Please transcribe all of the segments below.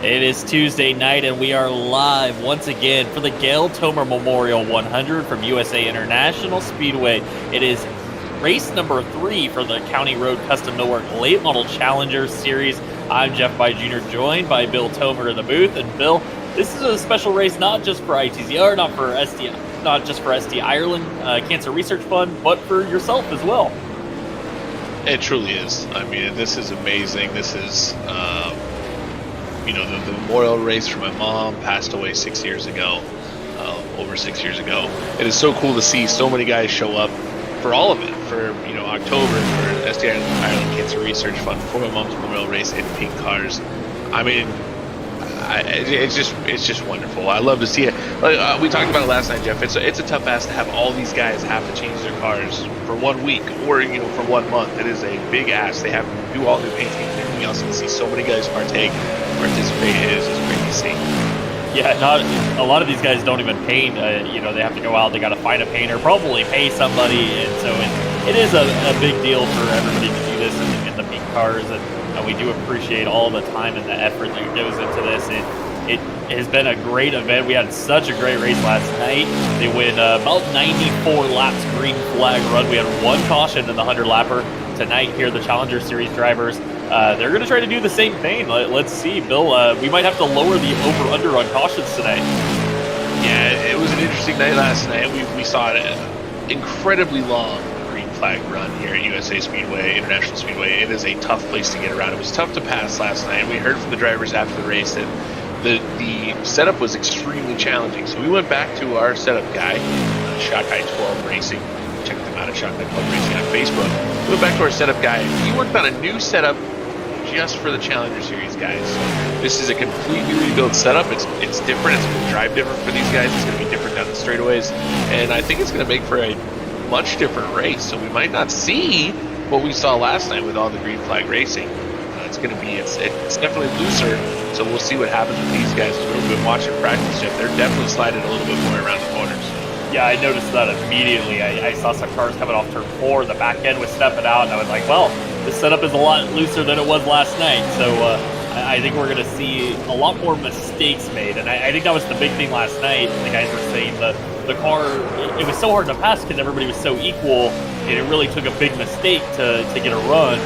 It is Tuesday night, and we are live once again for the Gail Memorial 100 from USA International Speedway. It is race number 3 for the County Road Custom Millwork Late Model Challenger Series. I'm Jeff By Jr., joined by Bill Tomer in the booth. And Bill, this is a special race not just for ITZR, not just for SD Ireland Cancer Research Fund, but for yourself as well. It truly is. I mean, this is amazing. This is, the memorial race for my mom, passed away 6 years ago, over 6 years ago. It is so cool to see so many guys show up for all of it, for, October, for SD Ireland Cancer Research Fund, for my mom's memorial race in pink cars. I mean, it's just wonderful. I love to see it. We talked about it last night, Jeff. It's a tough ask to have all these guys have to change their cars for 1 week or for 1 month. It is a big ask. They have to do all new painting and everything else. And to see so many guys participate is just great to see. Yeah, not a lot of these guys don't even paint. They have to go out. They got to find a painter, probably pay somebody, and so it is a big deal for everybody to do this in the pink cars. And we do appreciate all the time and the effort that goes into this. It has been a great event. We had such a great race last night. They went about 94 laps green flag run. We had 1 caution in the 100-lapper. Tonight here, the Challenger Series drivers, they're going to try to do the same thing. Let's see, Bill. We might have to lower the over-under on cautions tonight. Yeah, it was an interesting night last night. We saw an incredibly long flag run here at USA Speedway, International Speedway. It is a tough place to get around. It was tough to pass last night. We heard from the drivers after the race that the setup was extremely challenging. So we went back to our setup guy, Shotgun 12 Racing. Check them out at Shotgun 12 Racing on Facebook. We went back to our setup guy. He worked on a new setup just for the Challenger Series guys. So this is a completely rebuilt setup. It's different. It's going to drive different for these guys. It's going to be different down the straightaways. And I think it's going to make for a much different race, so we might not see what we saw last night with all the green flag racing. It's definitely looser, so we'll see what happens with these guys. We've been watching practice, Jeff. They're definitely sliding a little bit more around the corners. Yeah, I noticed that immediately. I saw some cars coming off turn 4. The back end was stepping out, and I was like, well, this setup is a lot looser than it was last night. So I think we're going to see a lot more mistakes made, and I think that was the big thing last night. The guys were saying the car, it was so hard to pass because everybody was so equal, and it really took a big mistake to get a run.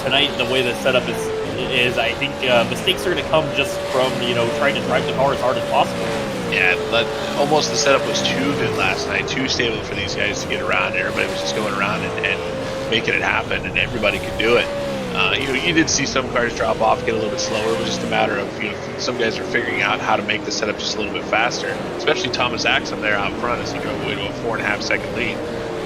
Tonight, the way the setup is I think mistakes are going to come just from trying to drive the car as hard as possible. Yeah, but almost the setup was too good last night, too stable for these guys to get around. Everybody was just going around and making it happen, and everybody could do it. You did see some cars drop off, get a little bit slower. It was just a matter of, some guys are figuring out how to make the setup just a little bit faster, especially Thomas Axum there out front as he drove away to a 4.5-second lead.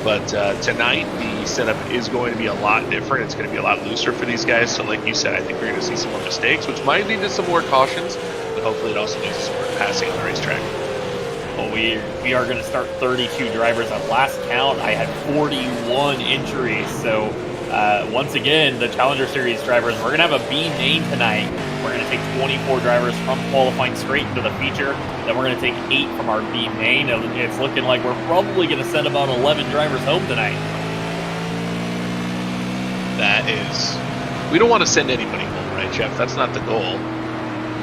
But tonight, the setup is going to be a lot different. It's going to be a lot looser for these guys. So like you said, I think we're going to see some more mistakes, which might lead to some more cautions, but hopefully it also leads to some more passing on the racetrack. Well, we are going to start 32 drivers. At last count, I had 41 entries. So once again, the Challenger Series drivers, we're going to have a B main tonight. We're going to take 24 drivers from qualifying straight into the feature. Then we're going to take 8 from our B main. It's looking like we're probably going to send about 11 drivers home tonight. We don't want to send anybody home, right, Jeff? That's not the goal.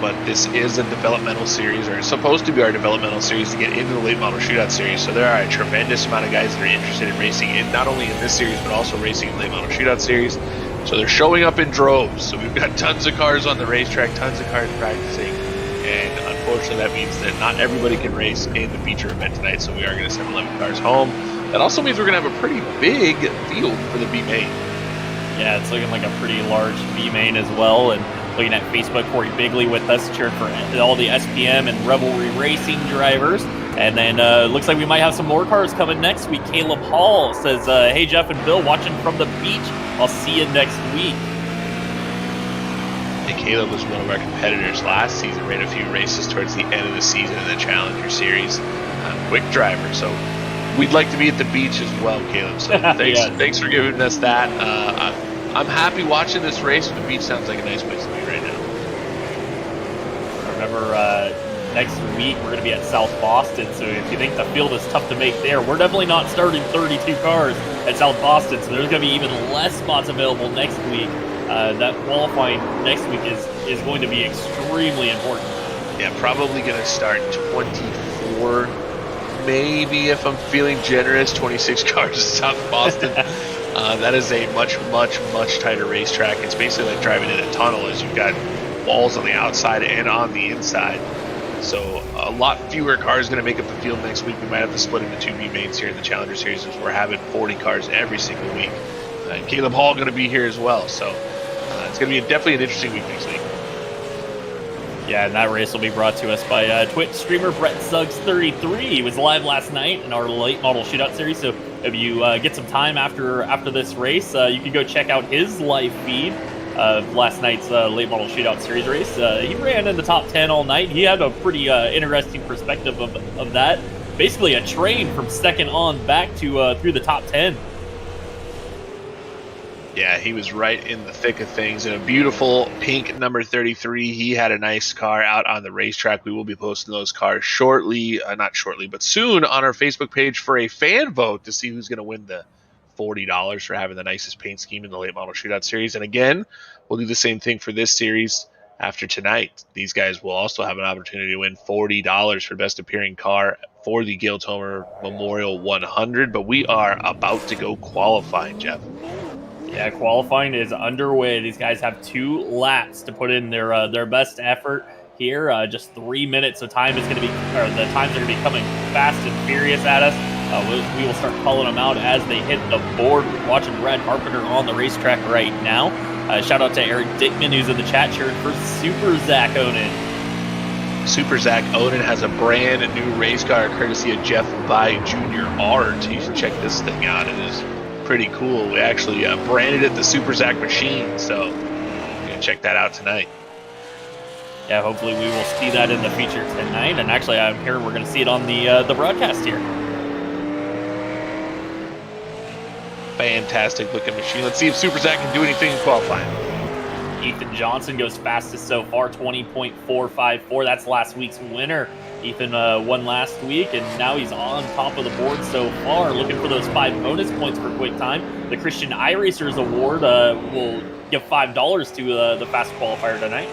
But this is a developmental series, or it's supposed to be our developmental series to get into the late model shootout series. So there are a tremendous amount of guys that are interested in racing, not only in this series, but also racing in the late model shootout series. So they're showing up in droves. So we've got tons of cars on the racetrack, tons of cars practicing. And unfortunately, that means that not everybody can race in the feature event tonight. So we are going to send 11 cars home. That also means we're going to have a pretty big field for the B main. Yeah, it's looking like a pretty large B main as well. And looking at Facebook, Corey Bigley with us, cheering for all the SPM and Revelry Racing drivers. And then looks like we might have some more cars coming next week. Caleb Hall says, hey, Jeff and Bill, watching from the beach. I'll see you next week. And Caleb was one of our competitors last season, ran a few races towards the end of the season in the Challenger Series. Quick driver, so we'd like to be at the beach as well, Caleb. So thanks for giving us that. I'm happy watching this race. The beach sounds like a nice place to be right now. Remember, next week we're going to be at South Boston, so if you think the field is tough to make there, we're definitely not starting 32 cars at South Boston, so there's going to be even less spots available next week. that qualifying next week is going to be extremely important. Yeah, probably going to start 24, maybe if I'm feeling generous, 26 cars South Boston. That is a much tighter racetrack. It's basically like driving in a tunnel, as you've got walls on the outside and on the inside. So a lot fewer cars going to make up the field next week. We might have to split into 2 B mains here in the Challenger Series, as we're having 40 cars every single week. And Caleb Hall going to be here as well. So it's going to be definitely an interesting week next week. Yeah, and that race will be brought to us by Twitch streamer Brett Suggs 33. He was live last night in our late model shootout series. So if you get some time after this race, you can go check out his live feed of last night's late model shootout series race. He ran in the top 10 all night. He had a pretty interesting perspective of that. Basically a train from second on back to through the top 10. Yeah, he was right in the thick of things. In a beautiful pink number 33, he had a nice car out on the racetrack. We will be posting those cars shortly, not shortly, but soon on our Facebook page for a fan vote to see who's going to win the $40 for having the nicest paint scheme in the late model shootout series. And again, we'll do the same thing for this series after tonight. These guys will also have an opportunity to win $40 for best appearing car for the Gail Tomer Memorial 100. But we are about to go qualifying, Jeff. Yeah, qualifying is underway. These guys have 2 laps to put in their best effort here. Just 3 minutes of time is going to be, or the times are going to be coming fast and furious at us. We will start calling them out as they hit the board. We're watching Brad Carpenter on the racetrack right now. Shout out to Eric Dickman, who's in the chat cheering for Super Zach Onan. Super Zach Onan has a brand new race car courtesy of Jeff by Junior Art. You should check this thing out. It is pretty cool. We actually branded it the Super Zach Machine, so you're gonna check that out tonight. Yeah, hopefully we will see that in the feature tonight. And actually, I'm hearing we're going to see it on the broadcast here. Fantastic looking machine. Let's see if Super Zach can do anything in qualifying. Ethan Johnson goes fastest so far, 20.454. That's last week's winner. Ethan won last week, and now he's on top of the board so far, looking for those 5 bonus points for quick time. The Christian iRacers Award will give $5 to the fast qualifier tonight.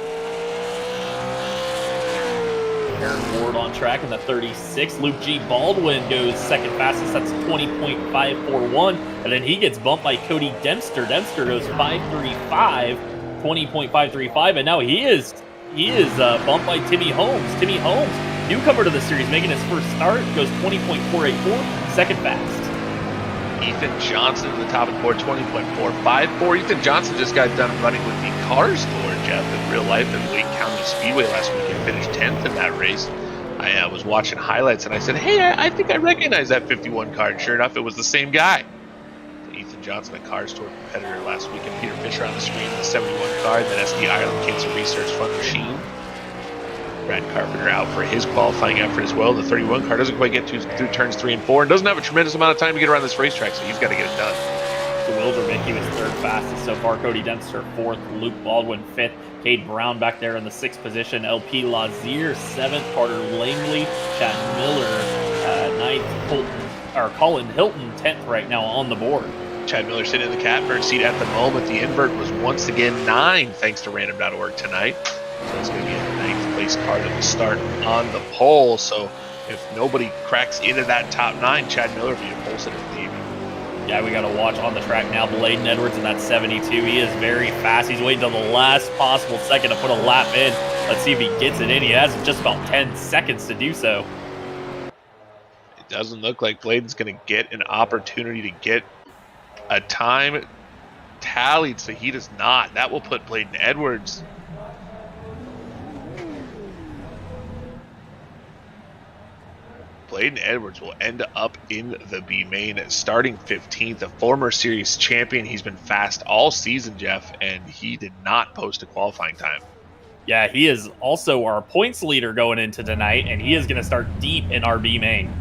Aaron Ward on track in the 36. Luke G. Baldwin goes second fastest. That's 20.541. And then he gets bumped by Cody Dempster. Dempster goes 535, 20.535. And now he is bumped by Timmy Holmes. Timmy Holmes, newcomer to the series, making his first start, goes 20.484, second fast. Ethan Johnson at the top of the board, 20.454. Ethan Johnson just got done running with the car store, Jeff, in real life at Wake County Speedway last week and finished 10th in that race. I was watching highlights and I said, hey, I think I recognize that 51 car. And sure enough, it was the same guy. Ethan Johnson, a car store competitor last week, and Peter Fisher on the screen, the 71 car, and then SD Ireland Cancer Research Front Machine. Brad Carpenter out for his qualifying effort as well. The 31 car doesn't quite get through turns 3 and 4 and doesn't have a tremendous amount of time to get around this racetrack, so he's got to get it done. Wildermick, he was third fastest so far. Cody Dempster fourth. Luke Baldwin fifth. Cade Brown back there in the sixth position. LP Lazier seventh. Carter Langley, Chad Miller ninth. Colin Hilton 10th right now on the board. Chad Miller sitting in the catbird seat at the moment. The invert was once again 9 thanks to random.org tonight. So it's going to be a 9th place car that will start on the pole. So if nobody cracks into that top 9, Chad Miller will be a pole sitter for the evening. Yeah, we got to watch on the track now. Bladen Edwards in that 72. He is very fast. He's waiting until the last possible second to put a lap in. Let's see if he gets it in. He has just about 10 seconds to do so. It doesn't look like Bladen's going to get an opportunity to get a time tallied, so he does not. That will put Bladen Edwards will end up in the B main, starting 15th, a former series champion. He's been fast all season, Jeff, and he did not post a qualifying time. Yeah, he is also our points leader going into tonight, and he is going to start deep in our B main.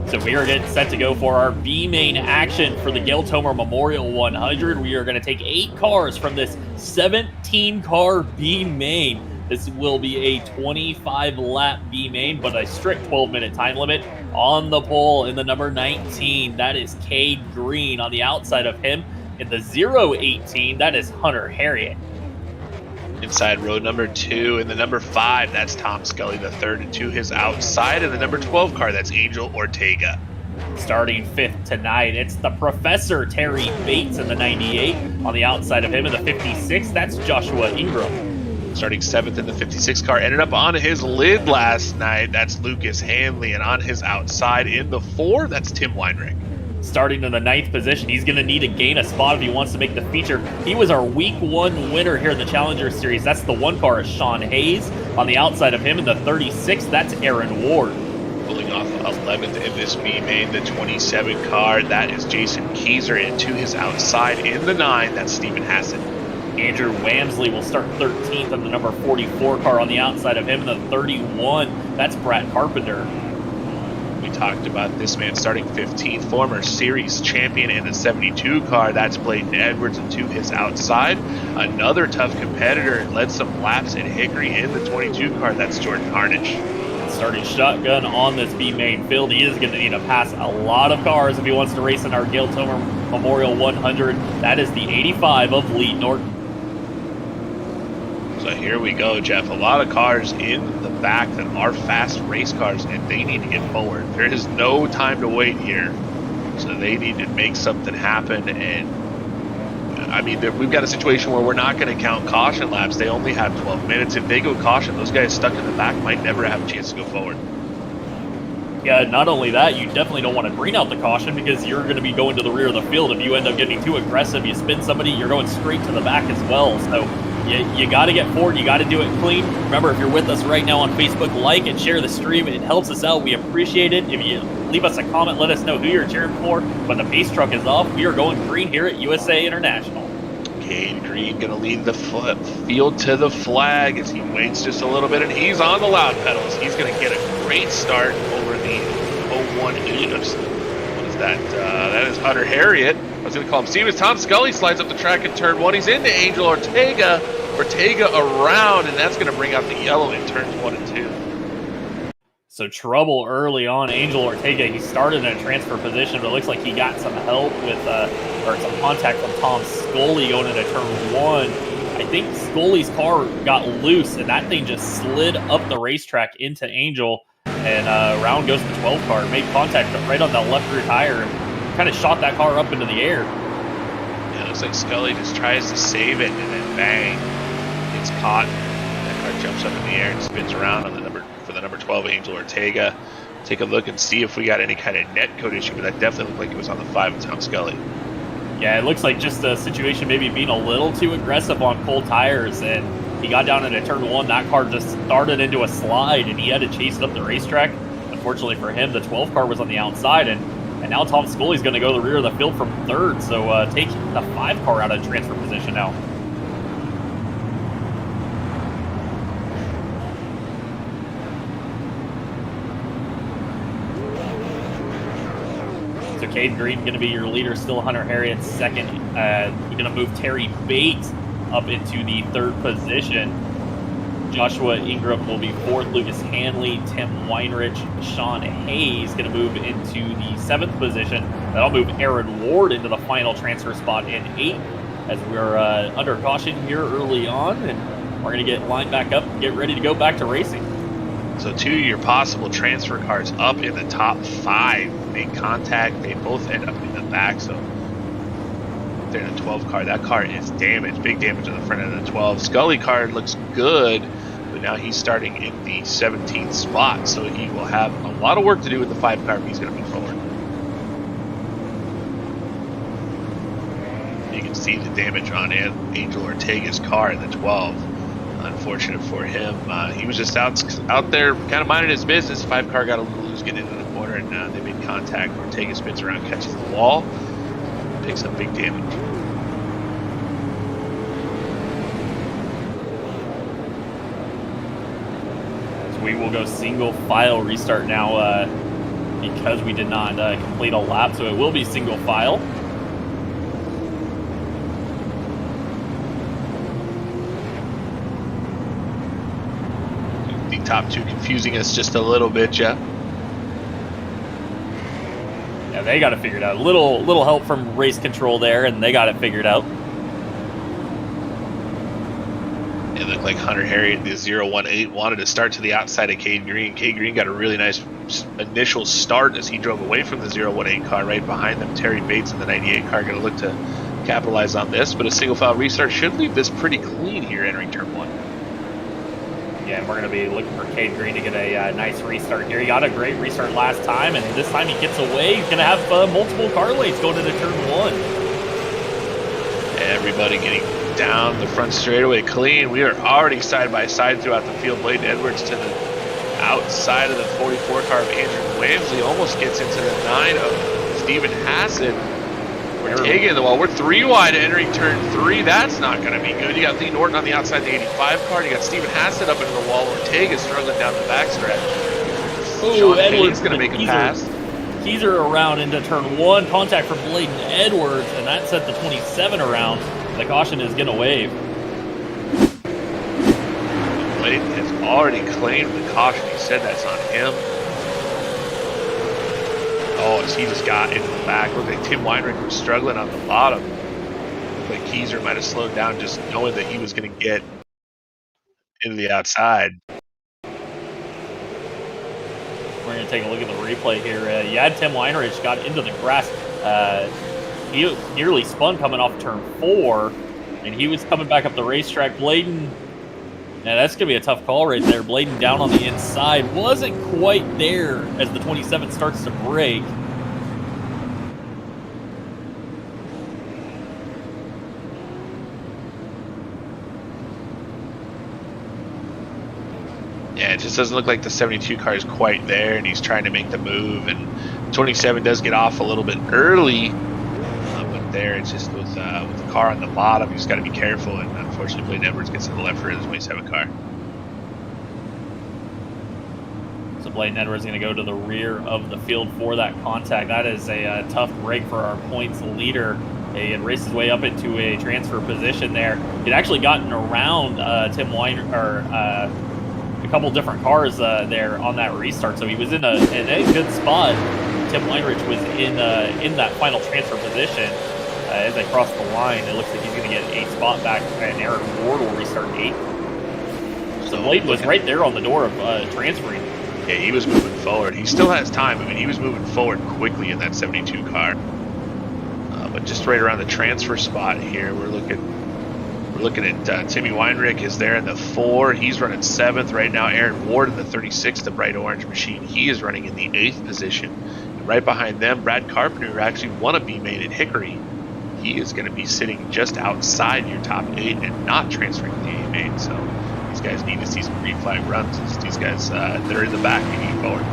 So we are getting set to go for our B main action for the Gail Tomer Memorial 100. We are going to take 8 cars from this 17-car B main. This will be a 25-lap B main, but a strict 12-minute time limit. On the pole in the number 19, that is Cade Green. On the outside of him In the 018, that is Hunter Harriet. Inside row number 2. In the number 5, that's Tom Scully the third, and to his outside. In the number 12 car, that's Angel Ortega. Starting 5th tonight, it's the Professor Terry Bates in the 98. On the outside of him in the 56, that's Joshua Ingram. Starting 7th in the 56 car, ended up on his lid last night, that's Lucas Hanley. And on his outside in the 4, that's Tim Weinrich. Starting in the 9th position, he's going to need to gain a spot if he wants to make the feature. He was our week 1 winner here in the Challenger Series. That's the 1 car, Sean Hayes. On the outside of him in the 36, that's Aaron Ward. Pulling off 11th in this B main, the 27 car, that is Jason Keyser. And to his outside in the 9, that's Stephen Hassett. Andrew Wamsley will start 13th in the number 44 car. On the outside of him in the 31, that's Brad Carpenter. We talked about this man starting 15th, former series champion in the 72 car. That's Bladen Edwards, and to his outside, another tough competitor, led some laps at Hickory in the 22 car. That's Jordan Harnish. Starting shotgun on this B main field. He is going to need to pass a lot of cars if he wants to race in our Gail Tomer Memorial 100. That is the 85 of Lee Norton. So here we go, Jeff. A lot of cars in the back that are fast race cars, and they need to get forward. There is no time to wait here. So they need to make something happen. And I mean, we've got a situation where we're not going to count caution laps. They only have 12 minutes. If they go caution, those guys stuck in the back might never have a chance to go forward. Yeah, not only that, you definitely don't want to green out the caution because you're going to be going to the rear of the field. If you end up getting too aggressive, you spin somebody, you're going straight to the back as well. So you got to get forward. You got to do it clean. Remember, if you're with us right now on Facebook, like and share the stream. It helps us out. We appreciate it. If you leave us a comment, let us know who you're cheering for. When the pace truck is off, we are going green here at USA International. Cade Green going to lead the field to the flag as he waits just a little bit, and he's on the loud pedals. He's going to get a great start over the 018. What is that? That is Hunter Harriet. I was going to call him Stevens. Tom Scully slides up the track in turn 1. He's into Angel Ortega. Ortega around, and that's going to bring out the yellow in turns 1 and 2. So trouble early on. Angel Ortega, he started in a transfer position, but it looks like he got some help with, or some contact from Tom Scully going into turn 1. I think Scully's car got loose, and that thing just slid up the racetrack into Angel, and around goes the 12 car. Made contact right on the left rear tire, and kind of shot that car up into the air. Yeah, it looks like Scully just tries to save it, and then bang, gets caught. That car jumps up in the air and spins around on the number 12, Angel Ortega. Take a look and see if we got any kind of net code issue, but that definitely looked like it was on the 5 of Tom Scully. Yeah, it looks like just a situation maybe being a little too aggressive on cold tires, and he got down into turn 1. That car just started into a slide, and he had to chase it up the racetrack. Unfortunately for him, the 12 car was on the outside, and now Tom Scully's going to go to the rear of the field from 3rd, so take the 5 car out of transfer position now. So Cade Green going to be your leader, still Hunter Harriet 2nd. You're going to move Terry Bates up into the 3rd position. Joshua Ingram will be 4th. Lucas Hanley, Tim Weinrich, Sean Hayes going to move into the 7th position. That'll move Aaron Ward into the final transfer spot in 8th as we're under caution here early on, and we're going to get lined back up and get ready to go back to racing. So 2 of your possible transfer cars up in the top 5 make contact. They both end up in the back. So they're in the 12 car. That car is damaged. Big damage on the front end of the 12. Scully car looks good, but now he's starting in the 17th spot. So he will have a lot of work to do with the 5 car if he's going to move forward. You can see the damage on Angel Ortega's car in the 12. Unfortunate for him. He was just out there kind of minding his business. 5 car got a little loose getting into the corner, and they made contact. Ortega spins around, catches the wall, picks up big damage. So we will go single file restart now because we did not complete a lap. So it will be single file. The top 2 confusing us just a little bit, Jeff. Yeah, they got it figured out. Little help from race control there, and they got it figured out. It looked like Hunter Harriet, the 018, wanted to start to the outside of Cade Green. Cade Green got a really nice initial start as he drove away from the 018 car. Right behind them, Terry Bates in the 98 car going to look to capitalize on this, but a single file restart should leave this pretty clean here entering turn 1. Yeah, and we're going to be looking for Cade Green to get a nice restart here. He got a great restart last time, and this time he gets away. He's going to have multiple car lanes going into turn 1. Everybody getting down the front straightaway clean. We are already side by side throughout the field. Bladen Edwards to the outside of the 44 car of Andrew Wavesley, almost gets into the 9 of Stephen Hassett. We're taking the wall. We're 3 wide entering turn 3. That's not going to be good. You got Lee Norton on the outside of the 85 car. You got Stephen Hassett up into the wall. Ortega struggling down the backstretch. Oh, Edwards going to make a pass. Teaser around into turn 1. Contact from Bladen Edwards, and that set the 27 around. The caution is going to wave. Bladen has already claimed the caution. He said that's on him. Oh, as he just got into the back. Looked like Tim Weinrich was struggling on the bottom. Looked like Keyser might have slowed down just knowing that he was going to get into the outside. We're going to take a look at the replay here. Tim Weinrich got into the grass. He nearly spun coming off turn 4, and he was coming back up the racetrack. Bladen, now that's going to be a tough call right there. Bladen down on the inside. Wasn't quite there as the 27 starts to break. Yeah, it just doesn't look like the 72 car is quite there, and he's trying to make the move. And 27 does get off a little bit early, but there it's just with the car on the bottom, you just got to be careful. And unfortunately, Bladen Edwards gets to the left rear of the 27 car. So Bladen Edwards is going to go to the rear of the field for that contact. That is a tough break for our points leader. He had raced his way up into a transfer position there. He'd actually gotten around Tim Weiner, or a couple different cars there on that restart, so he was in a good spot. Tim Weinrich was in that final transfer position as they crossed the line. It looks like he's going to get a spot back, and Aaron Ward will restart 8. So Bladen was right there on the door of transferring. Yeah, he was moving forward. He still has time. I mean, he was moving forward quickly in that 72 car. But just right around the transfer spot here, we're looking at Timmy Weinrich is there in the 4. He's running 7th right now. Aaron Ward in the 36, the bright orange machine. He is running in the 8th position. And right behind them, Brad Carpenter, who actually won a B main at Hickory. He is going to be sitting just outside your top 8 and not transferring to the A main. So these guys need to see some green flag runs. These guys that are in the back need forward.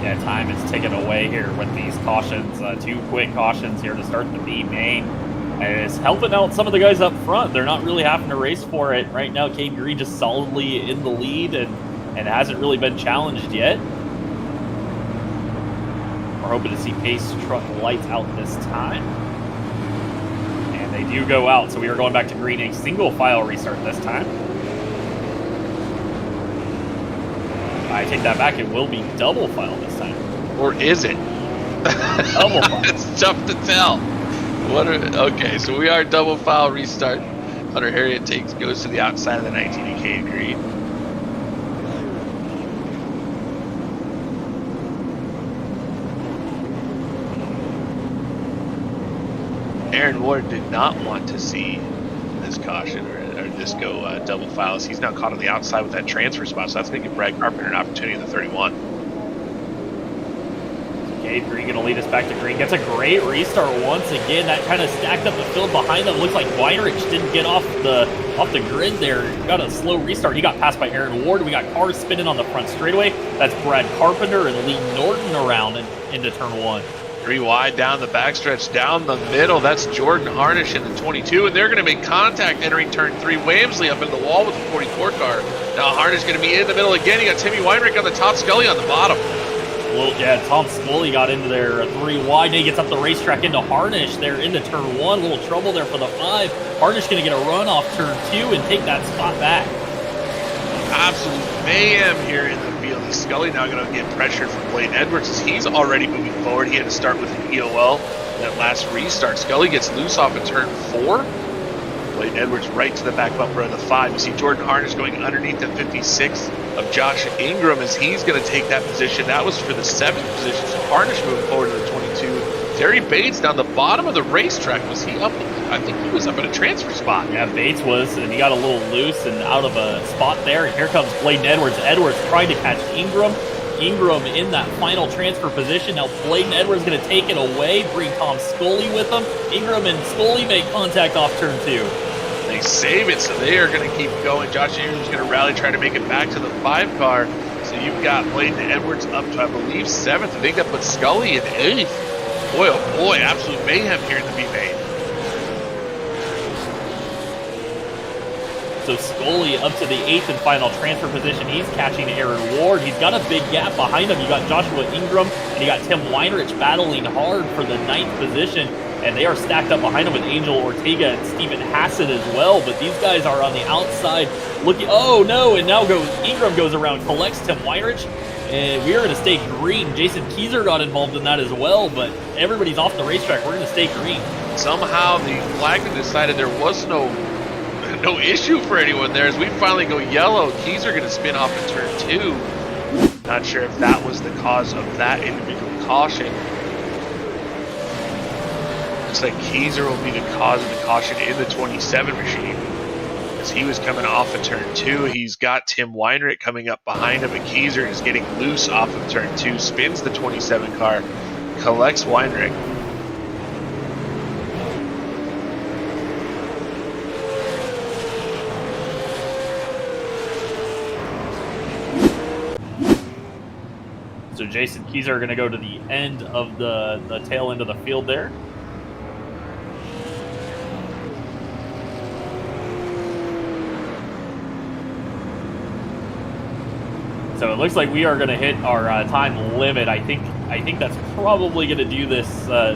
Yeah, time is ticking away here with these cautions. 2 quick cautions here to start the B main. And it's helping out some of the guys up front. They're not really having to race for it. Right now, Cade Green just solidly in the lead and hasn't really been challenged yet. We're hoping to see Pace truck lights out this time. And they do go out, so we are going back to green, a single file restart this time. I take that back, it will be double file this time. Or is it? Double file. It's tough to tell. Okay, so we are double file restart. Hunter Harriet goes to the outside of the 19 and Cade Green. Aaron Ward did not want to see this caution or this go double files. He's now caught on the outside with that transfer spot, so that's going to give Brad Carpenter an opportunity in the 31. Cade Green going to lead us back to green. Gets a great restart once again. That kind of stacked up the field behind them. Looks like Weinrich didn't get off the grid there. Got a slow restart. He got passed by Aaron Ward. We got cars spinning on the front straightaway. That's Brad Carpenter and Lee Norton around into turn 1. 3 wide down the backstretch, down the middle. That's Jordan Harnish in the 22, and they're going to make contact entering turn 3. Wamsley up in the wall with the 44 car. Now Harnish going to be in the middle again. You got Timmy Weinrich on the top, Scully on the bottom. Well, yeah, Tom Scully got into there 3 wide. He gets up the racetrack into Harnish there into turn 1. A little trouble there for the 5. Harnish going to get a run off turn 2 and take that spot back. absolute mayhem here in the field. Is Scully now going to get pressured from Blaine Edwards as he's already moving forward? He had to start with an EOL that last restart. Scully gets loose off of turn 4. Blaine Edwards right to the back bumper of the 5. You see Jordan Harnish going underneath the 56 of Josh Ingram as he's going to take that position. That was for the 7th position. So Harnish moving forward to the 22. Terry Bates down the bottom of the racetrack. Was he up? I think he was up at a transfer spot. Yeah, Bates was, and he got a little loose and out of a spot there. And here comes Blaine Edwards. Edwards trying to catch Ingram. Ingram in that final transfer position. Now Blaine Edwards going to take it away, bring Tom Scully with him. Ingram and Scully make contact off turn 2. They save it, so they are going to keep going. Josh Ingram's going to rally, try to make it back to the 5 car. So you've got Blaine Edwards up to, I believe, 7th. I think that puts Scully in 8th. Boy, oh boy, absolute mayhem here to be made. So Scully up to the 8th and final transfer position. He's catching Aaron Ward. He's got a big gap behind him. You got Joshua Ingram and you got Tim Weinrich battling hard for the 9th position. And they are stacked up behind him with Angel Ortega and Steven Hassett as well. But these guys are on the outside looking. Oh no! And now Ingram goes around, collects Tim Weinrich. And we are going to stay green. Jason Keyser got involved in that as well. But everybody's off the racetrack. We're going to stay green. Somehow the flagman decided there was no issue for anyone there as we finally go yellow. Keyser going to spin off to turn 2. Not sure if that was the cause of that individual caution. Looks like Keyser will be the cause of the caution in the 27 machine. As he was coming off of turn 2, he's got Tim Weinrich coming up behind him, and Keyser is getting loose off of turn 2, spins the 27 car, collects Weinrich. So Jason Keyser are going to go to the end of the tail end of the field there. So it looks like we are going to hit our time limit. I think that's probably going to do this,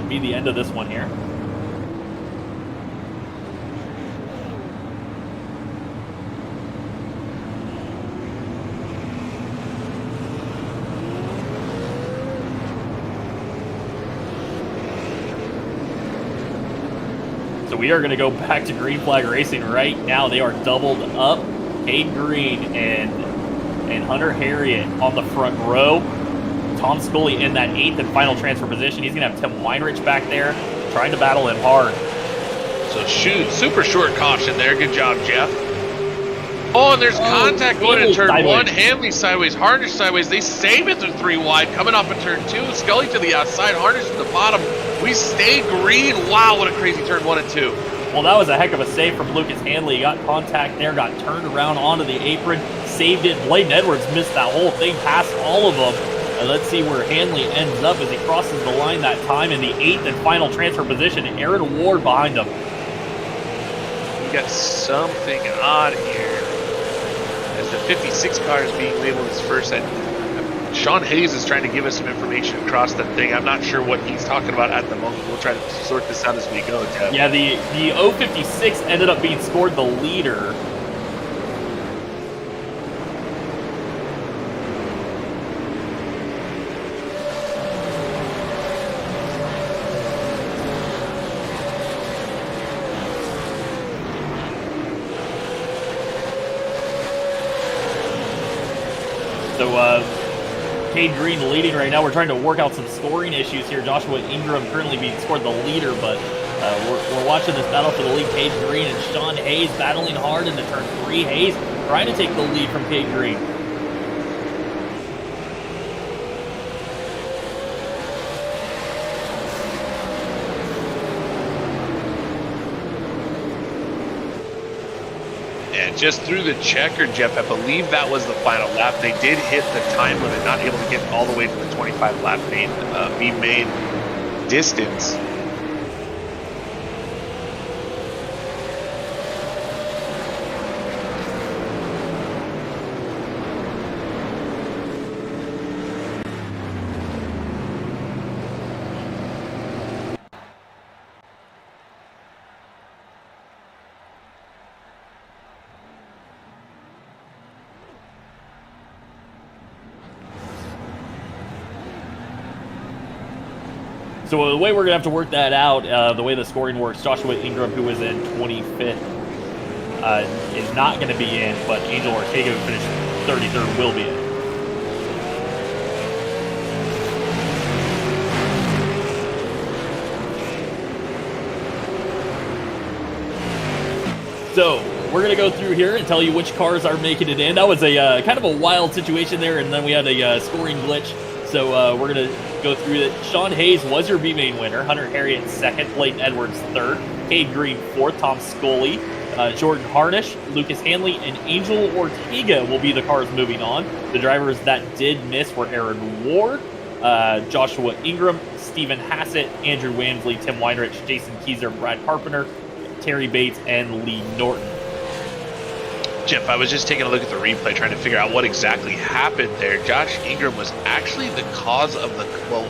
be the end of this one here. So we are going to go back to green flag racing right now. They are doubled up. Cade Green and Hunter Harriet on the front row. Tom Scully in that 8th and final transfer position. He's going to have Tim Weinrich back there trying to battle him hard. So super short caution there. Good job, Jeff. Oh, and there's contact going in turn 1. Hanley sideways, Harnish sideways. They save it through 3 wide. Coming off in turn 2. Scully to the outside, Harnish to the bottom. We stay green. Wow, what a crazy turn 1 and 2. Well, that was a heck of a save from Lucas Hanley. He got contact there, got turned around onto the apron, saved it. Blaine Edwards missed that whole thing, past all of them. And let's see where Hanley ends up as he crosses the line that time in the 8th and final transfer position. Aaron Ward behind him. We got something odd here as the 56 car is being labeled as first. Sean Hayes is trying to give us some information across the thing. I'm not sure what he's talking about at the moment. We'll try to sort this out as we go, Jeff. Yeah, the 056 ended up being scored the leader. So, Cade Green leading right now. We're trying to work out some scoring issues here. Joshua Ingram currently being scored the leader, but we're watching this battle for the lead. Cade Green and Sean Hayes battling hard into turn 3. Hayes trying to take the lead from Cade Green. Just through the checker, Jeff, I believe that was the final lap. They did hit the time limit, not able to get all the way to the 25 lap main distance. So the way we're going to have to work that out, the way the scoring works, Joshua Ingram, who was in 25th, is not going to be in, but Angel Ortega, who finished 33rd, will be in. So we're going to go through here and tell you which cars are making it in. That was a kind of a wild situation there, and then we had a scoring glitch. So we're going to go through it. Sean Hayes was your B-Main winner. Hunter Harriet second. Blake Edwards third. Cade Green fourth. Tom Scully. Jordan Harnish, Lucas Hanley, and Angel Ortega will be the cars moving on. The drivers that did miss were Aaron Ward, Joshua Ingram, Stephen Hassett, Andrew Wamsley, Tim Weinrich, Jason Keyser, Brad Carpenter, Terry Bates, and Lee Norton. Jeff, I was just taking a look at the replay trying to figure out what exactly happened there. Josh Ingram was actually the cause of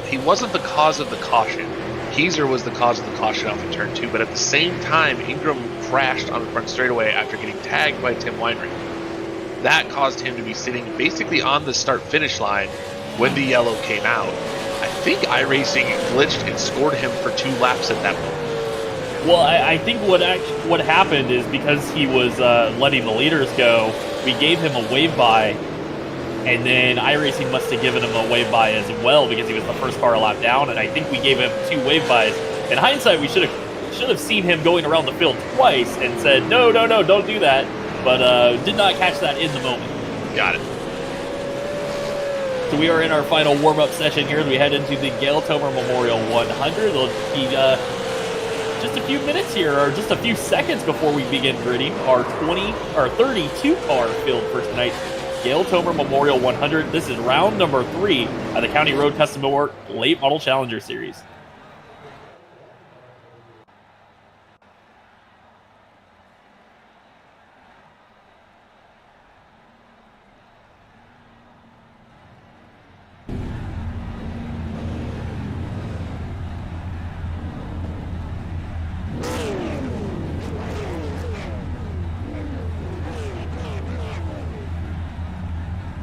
he wasn't the cause of the caution. Keyser was the cause of the caution off of turn 2, but at the same time, Ingram crashed on the front straightaway after getting tagged by Tim Weinrich. That caused him to be sitting basically on the start-finish line when the yellow came out. I think iRacing glitched and scored him for 2 laps at that point. Well, I think what happened is because he was letting the leaders go, we gave him a wave by, and then iRacing must have given him a wave by as well because he was the first car a lap down, and I think we gave him 2 wave bys. In hindsight, we should have seen him going around the field twice and said, no, don't do that, but did not catch that in the moment. Got it. So we are in our final warm-up session here as we head into the Gail Tomer Memorial 100. It'll be just a few minutes here, or just a few seconds before we begin gridding our 32 car field for tonight's Gail Tomer Memorial 100. This is round number 3 of the County Road Custom Millwork Late Model Challenger Series.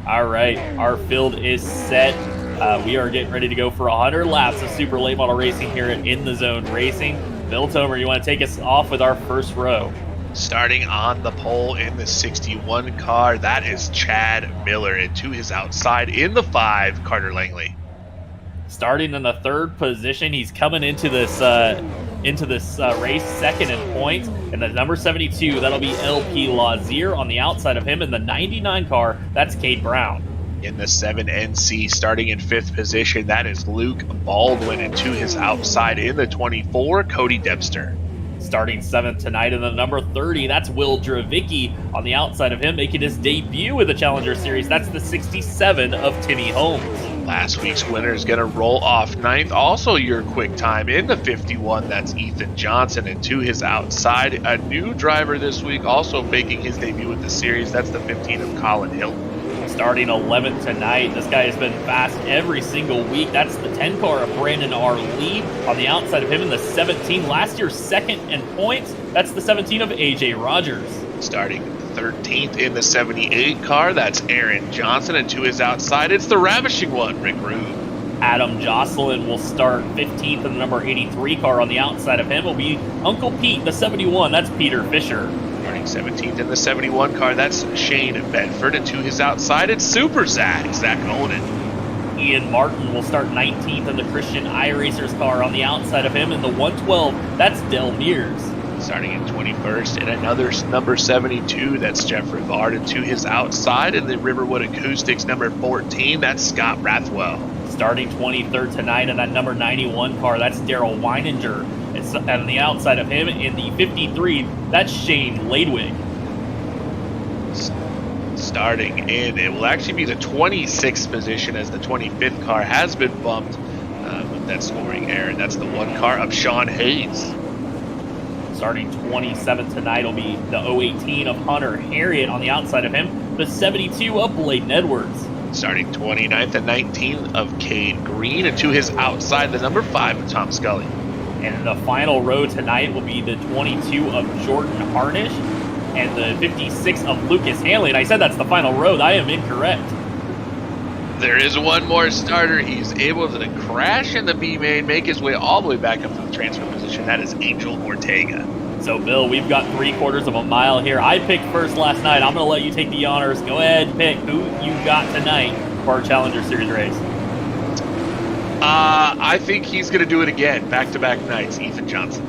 All right, our field is set. We are getting ready to go for 100 laps of super late model racing here at In the Zone Racing. Bill Tomer, you want to take us off with our first row? Starting on the pole in the 61 car, that is Chad Miller, and to his outside in the 5, Carter Langley. Starting in the 3rd position, he's coming into this race second in points, and the number 72, that'll be LP Lazier. On the outside of him in the 99 car, that's Cade Brown. In the 7NC, starting in 5th position, that is Luke Baldwin, and to his outside in the 24, Cody Debster. Starting 7th tonight in the number 30, that's Will Dravicki. On the outside of him, making his debut with the Challenger Series, that's the 67 of Timmy Holmes. Last week's winner is going to roll off 9th. Also your quick time in the 51, that's Ethan Johnson. And to his outside, a new driver this week, also making his debut with the series, that's the 15 of Colin Hill. Starting 11th tonight, this guy has been fast every single week. That's the 10 car of Brandon R. Lee. On the outside of him in the 17, last year second in points, that's the 17 of AJ Rogers. Starting 13th in the 78 car, that's Aaron Johnson, and to his outside, it's the ravishing one, Rick Rube. Adam Jocelyn will start 15th in the number 83 car. On the outside of him will be Uncle Pete, the 71, that's Peter Fisher. Starting 17th in the 71 car, that's Shane Bedford, and to his outside, it's Super Zach Nolan. Ian Martin will start 19th in the Christian iRacers car. On the outside of him in the 112, that's Del Mears. Starting in 21st, and another number 72, that's Jeff Rivard, and to his outside in the Riverwood Acoustics number 14, that's Scott Rathwell. Starting 23rd tonight in that number 91 car, that's Daryl Weininger. And on the outside of him in the 53, that's Shane Ladwig. Starting in, it will actually be the 26th position, as the 25th car has been bumped with that scoring error. That's the 1 car of Sean Hayes. Starting 27th tonight will be the 018 of Hunter Harriet. On the outside of him, the 72 of Bladen Edwards. Starting 29th and 19th of Cade Green, and to his outside, the number 5 of Tom Scully. And the final row tonight will be the 22 of Jordan Harnish and the 56 of Lucas Hanley. And I said that's the final row. I am incorrect. There is one more starter. He's able to crash in the B main, make his way all the way back up to the transfer position. That is Angel Ortega. So, Bill, we've got 3/4 of a mile here. I picked first last night. I'm going to let you take the honors. Go ahead and pick who you got tonight for our Challenger Series race. I think he's going to do it again, back-to-back nights, Ethan Johnson.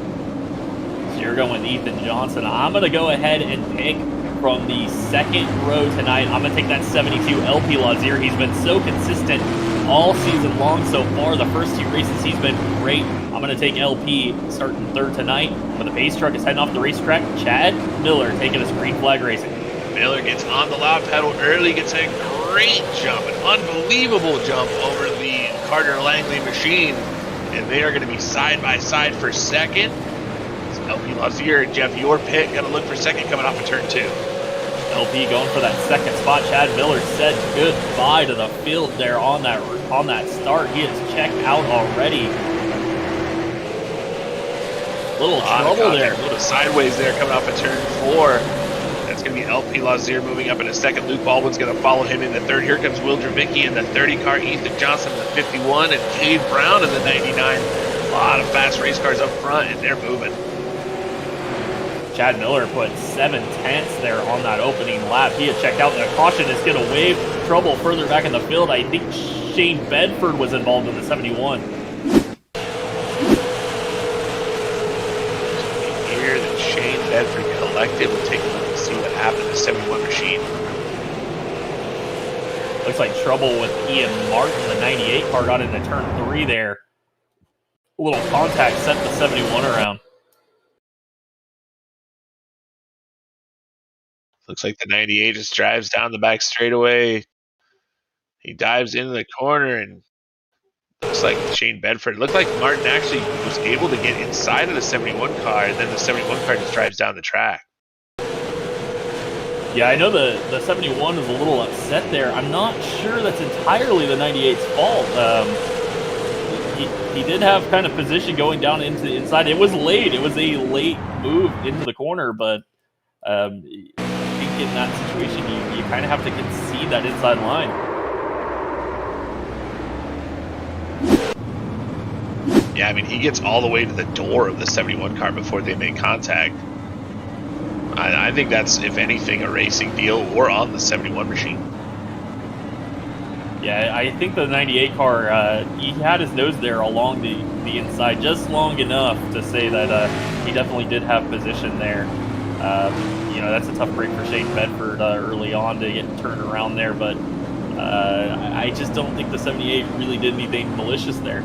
So you're going with Ethan Johnson. I'm going to go ahead and pick from the second row tonight. I'm going to take that 72 LP Lazier. He's been so consistent all season long so far. The first 2 races, he's been great. I'm going to take LP starting third tonight. When the pace truck is heading off the racetrack, Chad Miller taking us green flag racing. Miller gets on the loud pedal early, gets a great jump, an unbelievable jump over the Carter Langley machine, and they are going to be side by side for second. It's LP Lazier and Jeff, your pick. Got to look for second coming off of turn 2. LP going for that second spot. Chad Miller said goodbye to the field there on that start. He is checked out already. Little trouble there. A little sideways there coming off of turn 4. That's going to be LP Lazier moving up in a second. Luke Baldwin's going to follow him in the third. Here comes Will Dravicki in the 30 car. Ethan Johnson in the 51 and Cade Brown in the 99. A lot of fast race cars up front, and they're moving. Chad Miller put 7/10 there on that opening lap. He had checked out, and the caution is going to wave trouble further back in the field. I think Shane Bedford was involved in the 71. Here that Shane Bedford collected. We'll take a look and see what happened to the 71 machine. Looks like trouble with Ian Martin. The 98 car got into turn 3 there. A little contact sent the 71 around. Looks like the 98 just drives down the back straightaway. He dives into the corner, and looks like Shane Bedford. Looked like Martin actually was able to get inside of the 71 car, and then the 71 car just drives down the track. Yeah, I know the 71 is a little upset there. I'm not sure that's entirely the 98's fault. He did have kind of position going down into the inside. It was late. It was a late move into the corner, but I think in that situation, you kind of have to concede that inside line. Yeah, I mean, he gets all the way to the door of the 71 car before they make contact. I think that's, if anything, a racing deal or on the 71 machine. Yeah, I think the 98 car, he had his nose there along the inside just long enough to say that he definitely did have position there. That's a tough break for Shane Bedford early on to get turned around there, but I just don't think the 78 really did anything malicious there.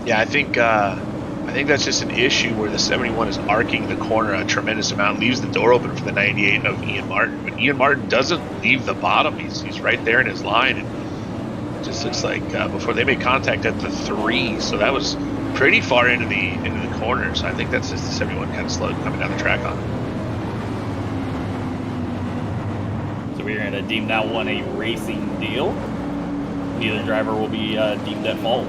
Yeah, I think that's just an issue where the 71 is arcing the corner a tremendous amount, leaves the door open for the 98 of Ian Martin. But Ian Martin doesn't leave the bottom. He's right there in his line, and it just looks like before they made contact at the 3, so that was pretty far into the corner. So I think that's just the 71 kind of slow coming down the track on him. So we're going to deem that one a racing deal. Neither driver will be deemed at fault.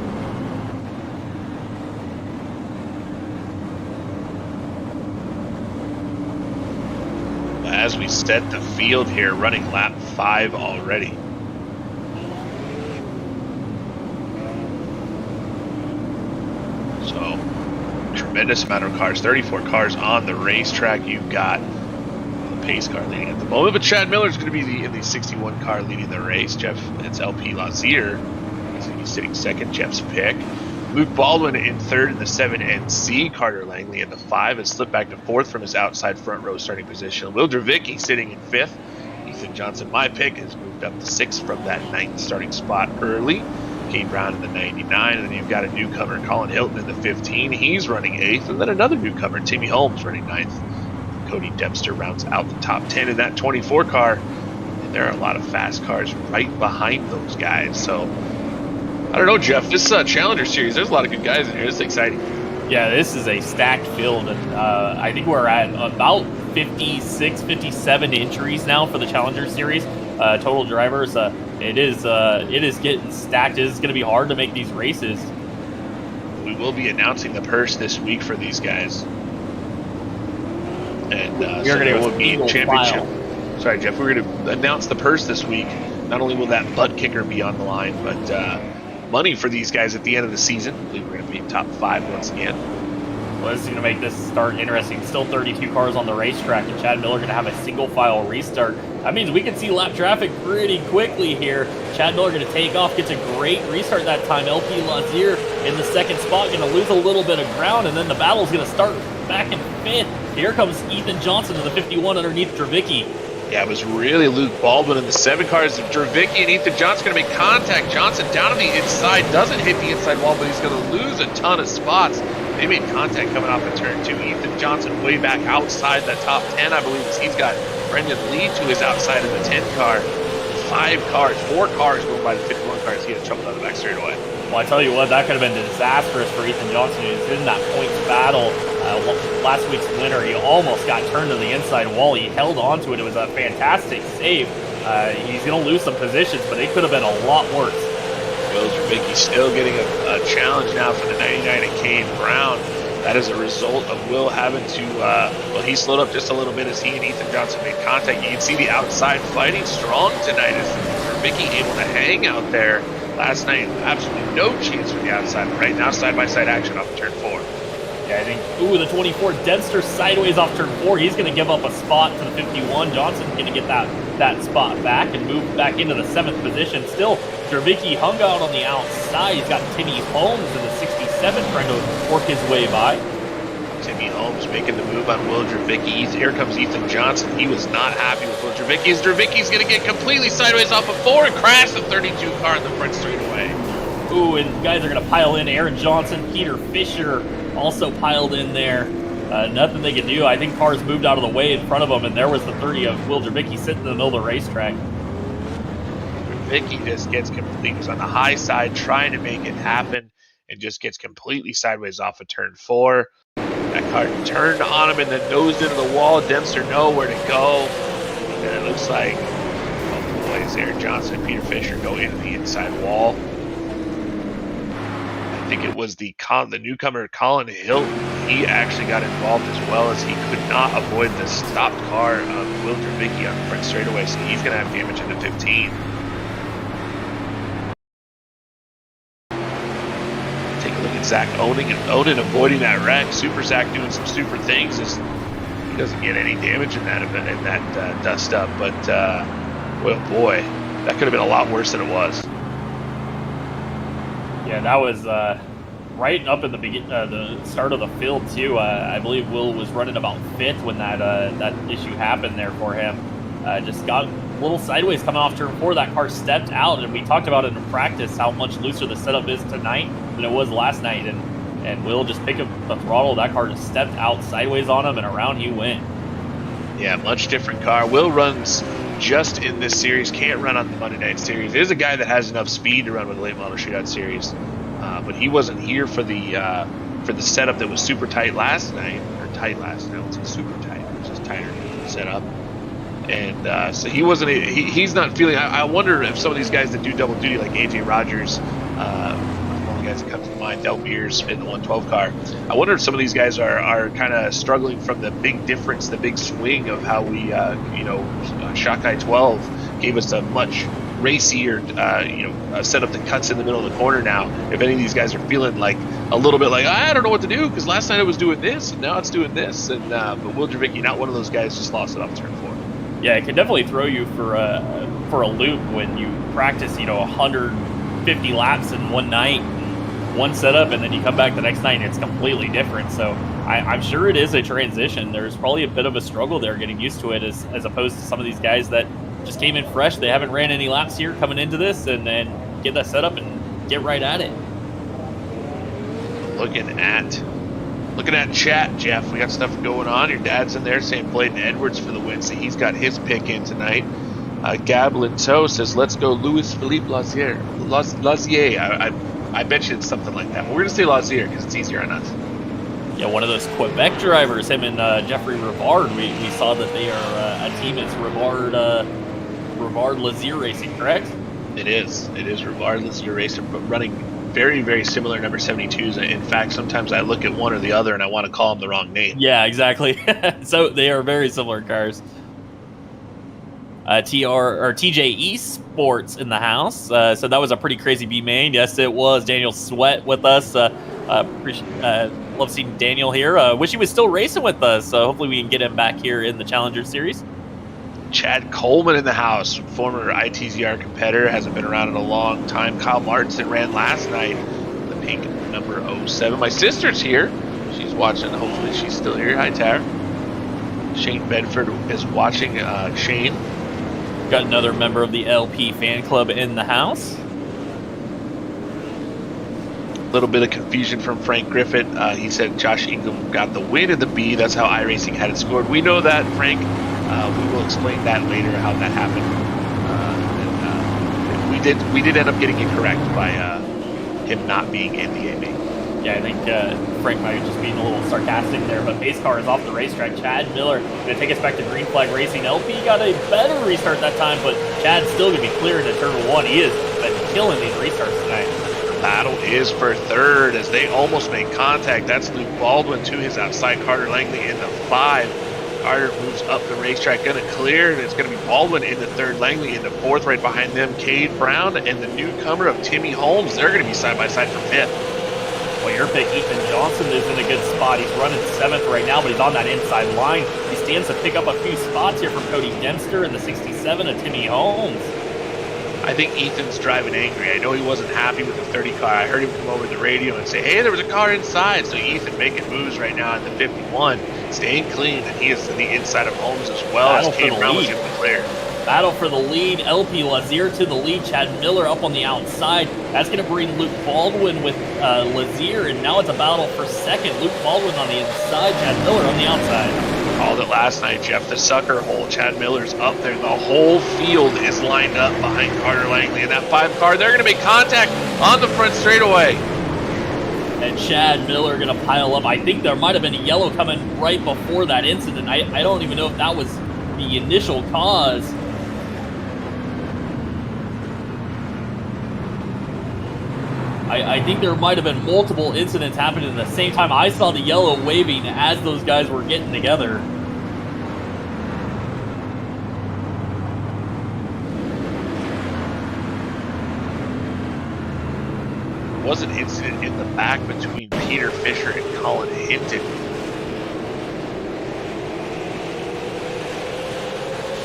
As we set the field here, running lap 5 already. So, tremendous amount of cars, 34 cars on the racetrack. You've got the pace car leading at the moment, but Chad Miller's going to be in the 61 car leading the race. Jeff, it's LP Lazier. He's sitting second, Jeff's pick. Luke Baldwin in third in the 7NC. Carter Langley in the 5 has slipped back to fourth from his outside front row starting position. Will Dravicki sitting in fifth. Ethan Johnson, my pick, has moved up to sixth from that ninth starting spot early. Cade Brown in the 99, and then you've got a newcomer, Colin Hilton, in the 15. He's running eighth, and then another newcomer, Timmy Holmes, running ninth. Cody Dempster rounds out the top 10 in that 24 car. And there are a lot of fast cars right behind those guys, so I don't know, Jeff. This Challenger Series, there's a lot of good guys in here. This is exciting. Yeah, this is a stacked field, and I think we're at about 56, 57 entries now for the Challenger Series. Total drivers. It is getting stacked. It is going to be hard to make these races. We will be announcing the purse this week for these guys, and so there will be championship. Sorry, Jeff. We're going to announce the purse this week. not only will that butt kicker be on the line, but money for these guys at the end of the season. I believe we're going to be top 5 once again. Well, this is going to make this start interesting. Still 32 cars on the racetrack, and Chad Miller going to have a single file restart. That means we can see lap traffic pretty quickly here. Chad Miller going to take off, gets a great restart that time. LP Lazier in the second spot, going to lose a little bit of ground, and then the battle's going to start back in 5th. Here comes Ethan Johnson in the 51 underneath Dravicki. Yeah, it was really Luke Baldwin in the 7 cars. Dravicki and Ethan Johnson going to make contact. Johnson down on the inside, doesn't hit the inside wall, but he's going to lose a ton of spots. They made contact coming off of turn 2. Ethan Johnson way back outside the top 10, I believe. He's got Brendan Lee to his outside of the 10 car. 4 cars going by the 51 cars. He had trouble down the back straightaway. Well, I tell you what, that could have been disastrous for Ethan Johnson, who's in that points battle. Last week's winner, he almost got turned to the inside wall. He held on to it. It was a fantastic save. He's going to lose some positions, but it could have been a lot worse. Will Dravicki still getting a challenge now for the 99 at Kane Brown. That is a result of Will having to, well, he slowed up just a little bit as he and Ethan Johnson made contact. You can see the outside fighting strong tonight as Dravicki able to hang out there. Last night, absolutely no chance for the outside. Right now, side-by-side action off of turn 4. Yeah, I think, the 24, Dempster sideways off turn 4. He's going to give up a spot to the 51. Johnson's going to get that spot back and move back into the 7th position. Still, Dravicki hung out on the outside. He's got Timmy Holmes in the 67 trying to work his way by. Timmy Holmes making the move on Will Dravicki. Here comes Ethan Johnson. He was not happy with Will Dravicki. Dravicki's going to get completely sideways off of 4 and crash the 32 car in the front straightaway. Ooh, and guys are going to pile in. Aaron Johnson, Peter Fisher also piled in there. Nothing they could do. I think cars moved out of the way in front of them, and there was the 30 of Will Dravicki sitting in the middle of the racetrack. Dravicki just gets complete. He's on the high side trying to make it happen and just gets completely sideways off of turn 4. That car turned on him and then nosed into the wall. Dempster nowhere to go. And it looks like both boys there, Johnson and Peter Fisher, go into the inside wall. I think it was the newcomer Colin Hilton. He actually got involved as well, as he could not avoid the stopped car of Will Dravicki on the front straightaway, so he's going to have damage into 15. Take a look at Zach Odin avoiding that wreck. Super Zach doing some super things. He doesn't get any damage in that dust up, but well, boy, that could have been a lot worse than it was. Yeah, that was right up in the start of the field too. I believe Will was running about 5th when that issue happened there for him. Just got a little sideways coming off turn 4. That car stepped out, and we talked about it in practice how much looser the setup is tonight than it was last night. And Will just picked up the throttle. That car just stepped out sideways on him, and around he went. Yeah, much different car. Will runs just in this series, can't run on the Monday Night Series. There's a guy that has enough speed to run with the Late Model Shootout Series, but he wasn't here for the setup that was super tight last night, or tight last night. It's super tight, it's just tighter setup. And so he wasn't. He's not feeling. I wonder if some of these guys that do double duty, like AJ Rogers, one of the guys that comes to mind, Del Beers in the 112 car. I wonder if some of these guys are kind of struggling from the big difference, the big swing of how we, Shockeye 12 gave us a much racier, setup that cuts in the middle of the corner now. If any of these guys are feeling like a little bit like, I don't know what to do because last night I was doing this and now it's doing this, and but Will Dravicki, not one of those guys, just lost it off turn 4. Yeah, it can definitely throw you for a loop when you practice, 150 laps in one night, one setup, and then you come back the next night and it's completely different. So I'm sure it is a transition. There's probably a bit of a struggle there getting used to it as opposed to some of these guys that just came in fresh. They haven't ran any laps here coming into this, and then get that set up and get right at it. Looking at chat, Jeff. We got stuff going on. Your dad's in there saying Bladen Edwards for the win, so he's got his pick in tonight. Gablin Toe says, let's go Louis Philippe Lazier. I bet you it's something like that. But we're going to say Lazier because it's easier on us. Yeah, one of those Quebec drivers, him and Jeffrey Rivard. We saw that they are a team. It's Rivard Lazier Racing, correct? It is Rivard Lazier Racing, but running very, very similar number 72s. In fact, sometimes I look at one or the other and I want to call them the wrong name. Yeah, exactly. So they are very similar cars. TJ Esports in the house. So that was a pretty crazy B main. Yes, it was. Daniel Sweat with us. Love seeing Daniel here. Wish he was still racing with us. So hopefully we can get him back here in the Challenger Series. Chad Coleman in the house, former ITZR competitor, hasn't been around in a long time. Kyle Martinson ran last night, the pink number 07. My sister's here. She's watching. Hopefully she's still here. Hi, Tara. Shane Bedford is watching. Shane. Got another member of the LP fan club in the house. A little bit of confusion from Frank Griffith. He said Josh Ingham got the win in the B. That's how iRacing had it scored. We know that, Frank. We will explain that later, how that happened. We did end up getting it correct by him not being in the A-main. Yeah, I think Frank might have just being a little sarcastic there, but pace car is off the racetrack. Chad Miller going to take us back to Green Flag Racing. LP got a better restart that time, but Chad's still going to be clear into turn 1. He has been killing these restarts tonight. The battle is for third as they almost make contact. That's Luke Baldwin to his outside. Carter Langley in the 5. Carter moves up the racetrack, going to clear, and it's going to be Baldwin in the 3rd, Langley in the 4th. Right behind them, Cade Brown and the newcomer of Timmy Holmes. They're going to be side by side for 5th. Well, your pick, Ethan Johnson, is in a good spot. He's running 7th right now, but he's on that inside line. He stands to pick up a few spots here from Cody Dempster in the 67 of Timmy Holmes. I think Ethan's driving angry. I know he wasn't happy with the 30 car. I heard him come over the radio and say, hey, there was a car inside. So Ethan making moves right now in the 51, staying clean, and he is to the inside of Holmes as well as Cade Brown was able to clear. Battle for the lead. LP Lazier to the lead. Chad Miller up on the outside. That's going to bring Luke Baldwin with Lazier, and now it's a battle for 2nd. Luke Baldwin on the inside. Chad Miller on the outside. Called it last night, Jeff. The sucker hole. Chad Miller's up there. The whole field is lined up behind Carter Langley. And that 5 car, they're going to make contact on the front straightaway. And Chad Miller going to pile up. I think there might have been a yellow coming right before that incident. I don't even know if that was the initial cause. I think there might have been multiple incidents happening at the same time. I saw the yellow waving as those guys were getting together. There was an incident in the back between Peter Fisher and Colin Hinton.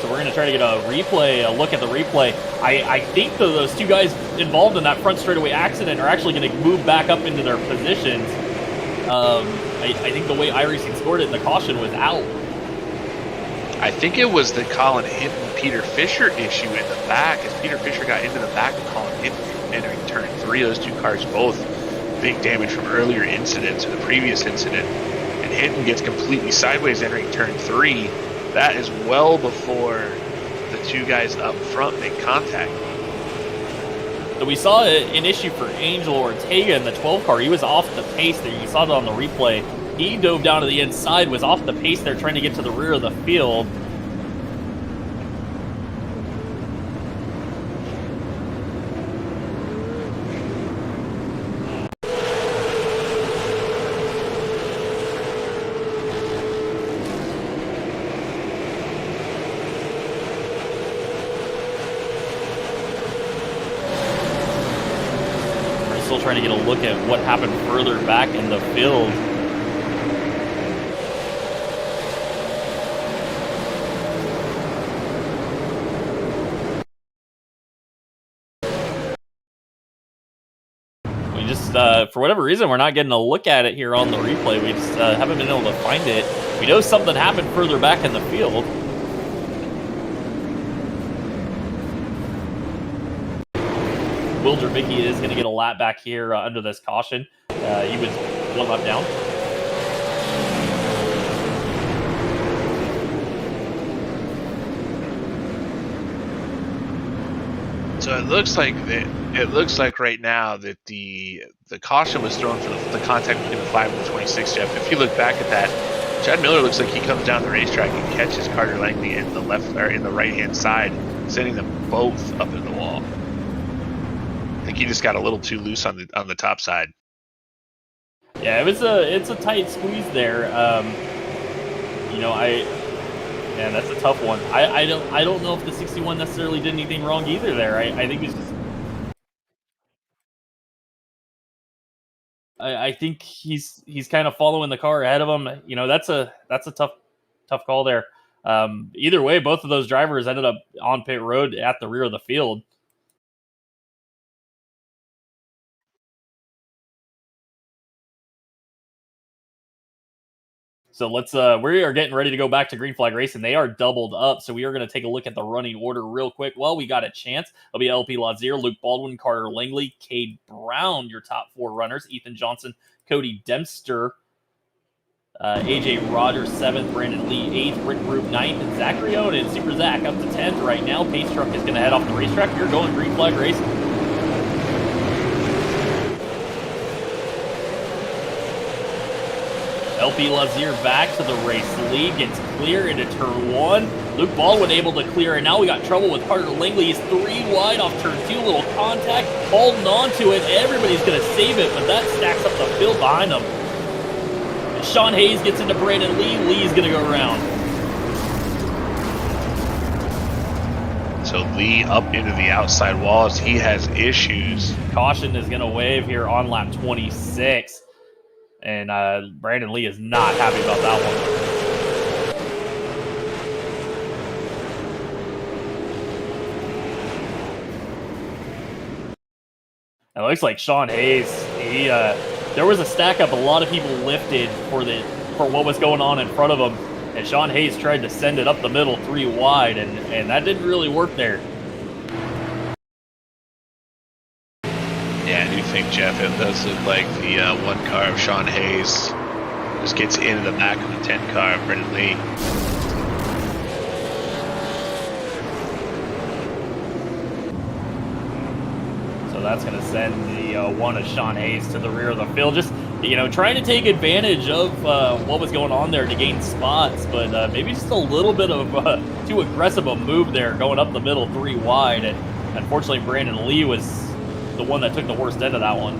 So we're going to try to get a look at the replay. I think those 2 guys involved in that front straightaway accident are actually going to move back up into their positions. I think the way iRacing scored it, the caution was out. I think it was the Colin Hinton-Peter Fisher issue in the back, as Peter Fisher got into the back of Colin Hinton entering turn 3. Those 2 cars both big damage from earlier incidents or the previous incident. And Hinton gets completely sideways entering turn 3. That is well before the 2 guys up front make contact. So we saw an issue for Angel Ortega in the 12 car. He was off the pace there. You saw it on the replay. He dove down to the inside, was off the pace there, trying to get to the rear of the field. Still trying to get a look at what happened further back in the field. We just, for whatever reason, we're not getting a look at it here on the replay. We just haven't been able to find it. We know something happened further back in the field. Will Dravicki is going to get a lap back here under this caution. He was 1 lap down. So it looks like right now that the caution was thrown for the contact between the 5 and the 26. Jeff, if you look back at that, Chad Miller looks like he comes down the racetrack and catches Carter Langley in the left or in the right hand side, sending them both up in the wall. I think he just got a little too loose on the top side. Yeah, it's a tight squeeze there. You know, Man, that's a tough one. I don't know if the 61 necessarily did anything wrong either there. I think he's just I think he's kind of following the car ahead of him. You know, that's a tough call there. Either way, both of those drivers ended up on pit road at the rear of the field. So we are getting ready to go back to green flag racing. They are doubled up, so we are going to take a look at the running order real quick. Well, we got a chance. It'll be LP Lazier, Luke Baldwin, Carter Langley, Cade Brown, your top 4 runners. Ethan Johnson, Cody Dempster, AJ Rogers 7th, Brandon Lee 8th, Rick Rube 9th, and Zachary Oden, Super Zach up to 10th right now. Pace Truck is going to head off the racetrack. You're going green flag racing. LP Lazier back to the race lead, gets clear into turn 1. Luke Baldwin able to clear, and now we got trouble with Carter Langley. He's 3 wide off turn 2, little contact, holding on to it. Everybody's going to save it, but that stacks up the field behind him. And Sean Hayes gets into Brandon Lee. Lee's going to go around. So Lee up into the outside walls. He has issues. Caution is going to wave here on lap 26. And Brandon Lee is not happy about that one. It looks like Sean Hayes, there was a stack up a lot of people lifted for what was going on in front of him. And Sean Hayes tried to send it up the middle 3 wide, and that didn't really work there. Yeah, I do think, Jeff, it does look like the 1 car of Sean Hayes just gets into the back of the 10 car of Brendan Lee. So that's going to send the 1 of Sean Hayes to the rear of the field. Just, trying to take advantage of what was going on there to gain spots, but maybe just a little bit of too aggressive a move there, going up the middle 3 wide. And unfortunately, Brandon Lee was the one that took the worst end of that one.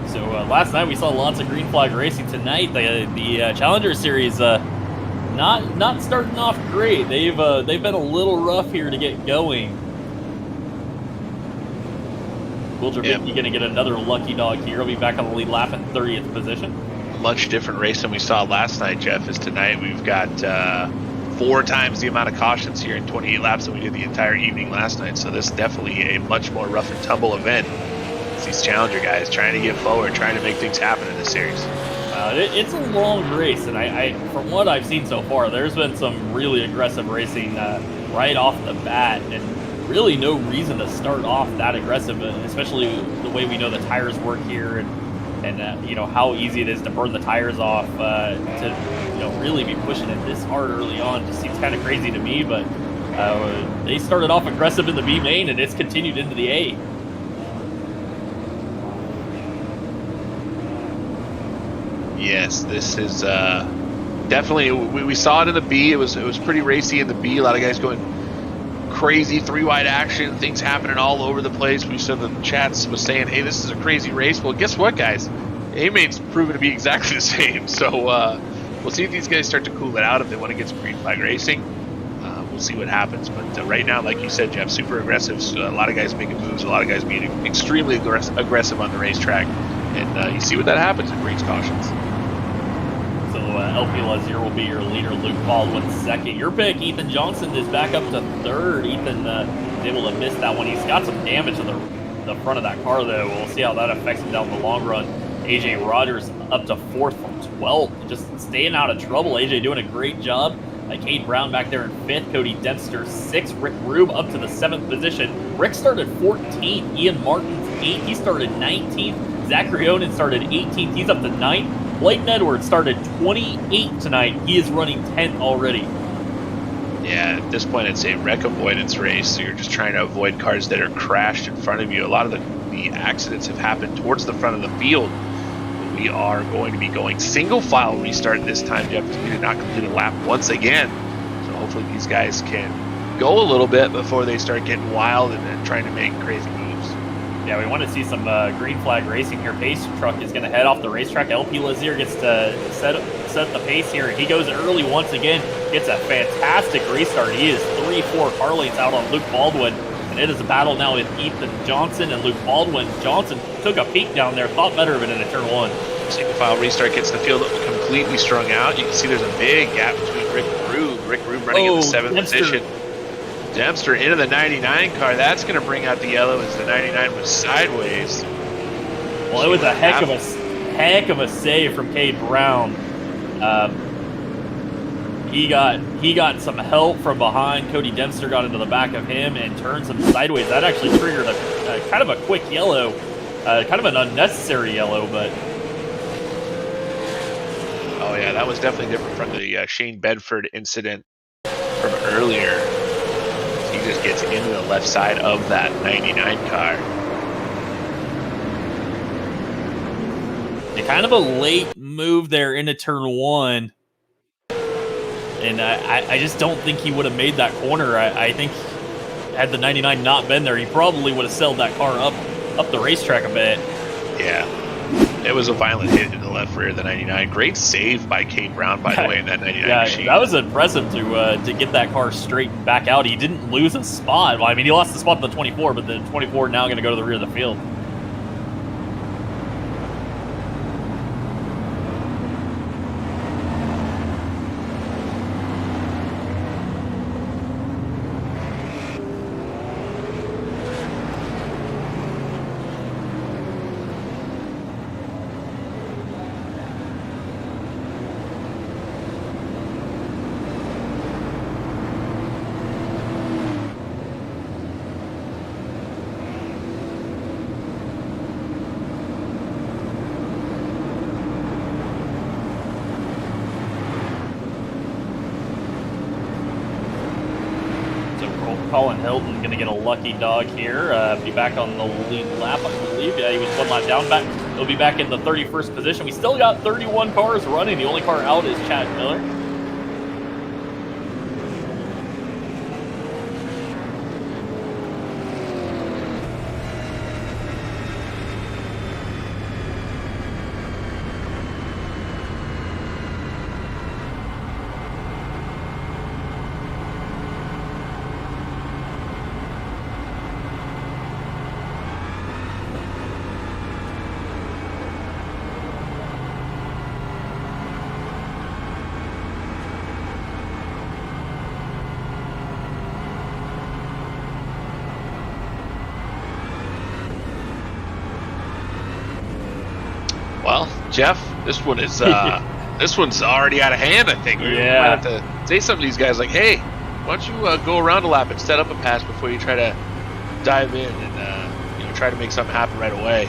So last night we saw lots of green flag racing. Tonight the Challenger Series not starting off great. They've been a little rough here to get going. Will Javicki going to get another lucky dog here. He'll be back on the lead lap in 30th position. Much different race than we saw last night, Jeff, is tonight we've got 4 times the amount of cautions here in 28 laps than we did the entire evening last night. So this is definitely a much more rough and tumble event. It's these Challenger guys trying to get forward, trying to make things happen in this series. It's a long race, and I from what I've seen so far, there's been some really aggressive racing right off the bat, and really no reason to start off that aggressive, especially the way we know the tires work here, and how easy it is to burn the tires off. To really be pushing it this hard early on just seems kind of crazy to me, but they started off aggressive in the B main, and it's continued into the A. Yes, this is definitely, we saw it in the B. It was pretty racy in the B. A lot of guys going crazy, 3 wide action, things happening all over the place. We saw the chats was saying, hey, this is a crazy race. Well, guess what, guys? A-main's proven to be exactly the same. So we'll see if these guys start to cool it out if they want to get some green flag racing. We'll see what happens. But right now, like you said, Jeff, super aggressive. So a lot of guys making moves, a lot of guys being extremely aggressive on the racetrack. And you see what that happens. It brings cautions. So LP Lazier will be your leader, Luke Baldwin second. Your pick, Ethan Johnson, is back up to third. Ethan is able to miss that one. He's got some damage to the front of that car, though. We'll see how that affects him down the long run. AJ Rogers up to fourth from 12th, just staying out of trouble. AJ doing a great job. Cade Brown back there in fifth. Cody Dempster 6th. Rick Rube up to the 7th position. Rick started 14th. Ian Martin's 8th. He started 19th. Zachary Oden started 18th. He's up to 9th. Blake Edwards started 28th tonight. He is running 10th already. Yeah, at this point it's a wreck avoidance race, so you're just trying to avoid cars that are crashed in front of you. A lot of the accidents have happened towards the front of the field. We are going to be going single file restart this time, Jeff, because we did not complete a lap once again. So hopefully these guys can go a little bit before they start getting wild and trying to make crazy moves. Yeah, we want to see some green flag racing here. Pace truck is going to head off the racetrack. LP Lazier gets to set the pace here. He goes early once again, gets a fantastic restart. He is 3-4 car lanes out on Luke Baldwin, and it is a battle now with Ethan Johnson and Luke Baldwin. Johnson took a peek down there, thought better of it in a turn one. Single file restart gets the field completely strung out. You can see there's a big gap between Rick Rube running in the 7th position. Dempster into the 99 car. That's going to bring out the yellow as the 99 was sideways. Well, it was a heck of a save from Cade Brown. He got some help from behind. Cody Dempster got into the back of him and turns him sideways. That actually triggered a kind of a quick yellow, kind of an unnecessary yellow, but. Oh yeah, that was definitely different from the Shane Bedford incident from earlier. He just gets into the left side of that 99 car. Kind of a late move there into turn one. And I just don't think he would have made that corner. I think had the 99 not been there, he probably would have sailed that car up the racetrack a bit. Yeah. It was a violent hit in the left rear of the 99. Great save by Cade Brown, by the way, in that 99 machine. That was impressive to get that car straight back out. He didn't lose a spot. Well, I mean, he lost the spot in the 24, but the 24 now going to go to the rear of the field. Colin Hilton going to get a lucky dog here. Be back on the lead lap, I believe. Yeah, he was one lap down. He'll be back in the 31st position. We still got 31 cars running. The only car out is Chad Miller. Well, Jeff, this one is this one's already out of hand. I think we might have to say something to these guys like, "Hey, why don't you go around a lap and set up a pass before you try to dive in and try to make something happen right away."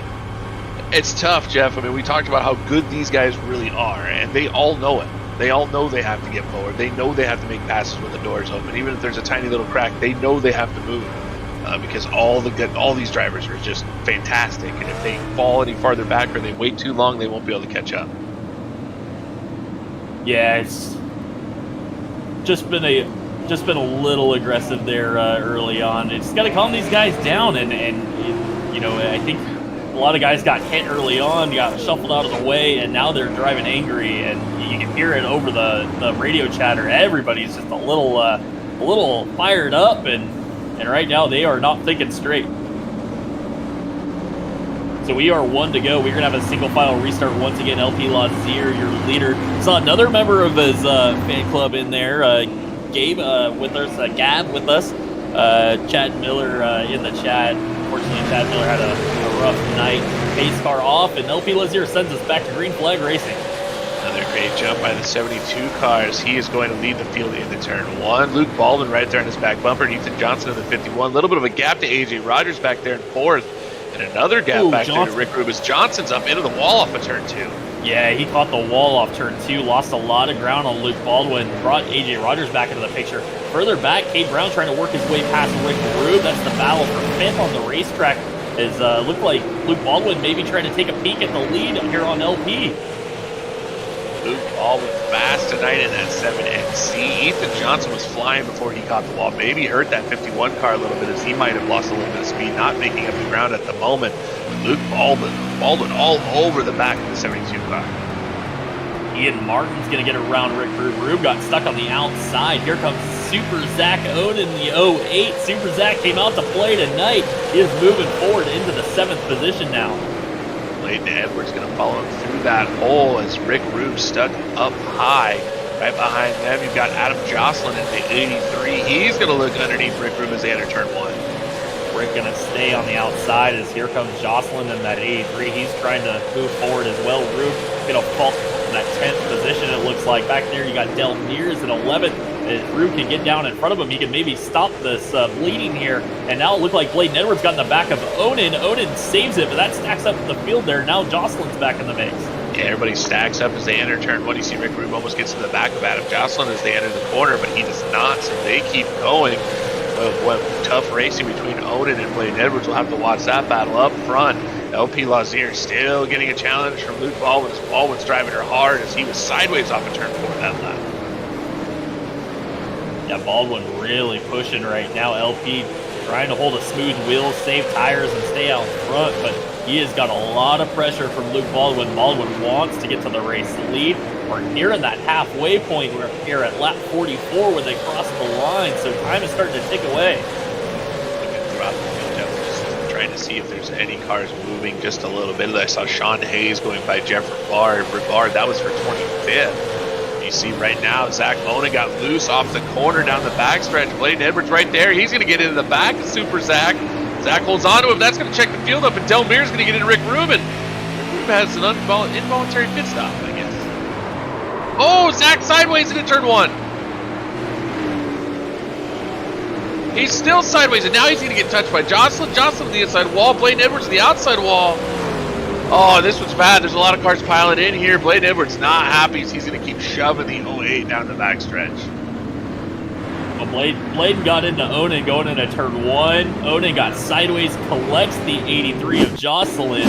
It's tough, Jeff. I mean, we talked about how good these guys really are, and they all know it. They all know they have to get forward. They know they have to make passes when the doors open, even if there's a tiny little crack. They know they have to move. Because all these drivers are just fantastic, and if they fall any farther back or they wait too long, they won't be able to catch up. Yeah, it's just been a little aggressive there early on. It's got to calm these guys down, and I think a lot of guys got hit early on, got shuffled out of the way, and now they're driving angry, and you can hear it over the radio chatter. Everybody's just a little fired up, and right now they are not thinking straight. So we are one to go. We're going to have a single file restart once again. LP Lazier, your leader. Saw another member of his fan club in there. Gabe with us, Gab with us. Chad Miller in the chat. Unfortunately, Chad Miller had a rough night. Pace car off, and LP Lazier sends us back to green flag racing. Another great jump by the 72 cars. He is going to lead the field into turn one. Luke Baldwin right there in his back bumper. Ethan Johnson in the 51. A little bit of a gap to AJ Rogers back there in fourth. And another gap back there to Rick Rubis. Johnson's up into the wall off of turn two. Yeah, he caught the wall off turn two. Lost a lot of ground on Luke Baldwin. Brought AJ Rogers back into the picture. Further back, Cade Brown trying to work his way past Rick Rube. That's the battle for fifth on the racetrack. Looked like Luke Baldwin maybe trying to take a peek at the lead here on LP. Luke Baldwin fast tonight in that 7NC. Ethan Johnson was flying before he caught the wall. Maybe hurt that 51 car a little bit as he might have lost a little bit of speed, not making up the ground at the moment. But Luke Baldwin all over the back of the 72 car. Ian Martin's going to get around Rick Rube. Rube got stuck on the outside. Here comes Super Zach Oden, the 08. Super Zach came out to play tonight. He is moving forward into the 7th position now. Clayton Edwards going to follow him through that hole as Rick Rube stuck up high. Right behind them, you've got Adam Jocelyn in the 83. He's going to look underneath Rick Rube as they enter turn 1. Rick going to stay on the outside as here comes Jocelyn in that 83. He's trying to move forward as well. Rube going to fall in that 10th position, it looks like. Back there, you got Del Mears at 11th. If Rube can get down in front of him, he can maybe stop this bleeding here. And now it looked like Bladen Edwards got in the back of Onan. Onan saves it, but that stacks up in the field there. Now Jocelyn's back in the mix. Yeah, everybody stacks up as they enter turn 1. You see Rick Rube almost gets to the back of Adam Jocelyn as they enter the corner, but he does not, so they keep going. What tough racing between Onan and Bladen Edwards. We'll have to watch that battle up front. LP Lazier still getting a challenge from Luke Baldwin. Baldwin's driving her hard as he was sideways off of turn 4 that lap. Yeah, Baldwin really pushing right now. LP trying to hold a smooth wheel, save tires, and stay out front, but he has got a lot of pressure from Luke Baldwin. Baldwin wants to get to the race lead. We're nearing that halfway point. We're here at lap 44 where they cross the line, so time is starting to tick away. Looking throughout the field, just trying to see if there's any cars moving just a little bit. I saw Sean Hayes going by Jeff Rivard. That was for 25th. You see right now, Zach Onan got loose off the corner down the backstretch. Bladen Edwards right there. He's going to get into the back of Super Zach. Zach holds on to him. That's going to check the field up, and Del Mears going to get into Rick Rubin. Rick Rubin has an involuntary pit stop, I guess. Oh, Zach sideways into turn 1. He's still sideways, and now he's going to get touched by Jocelyn. Jocelyn on the inside wall. Bladen Edwards on the outside wall. Oh, this one's bad. There's a lot of cars piling in here. Bladen Edwards not happy, so he's going to keep shoving the 08 down the backstretch. Well, Bladen got into Onan going into turn 1. Onan got sideways, collects the 83 of Jocelyn,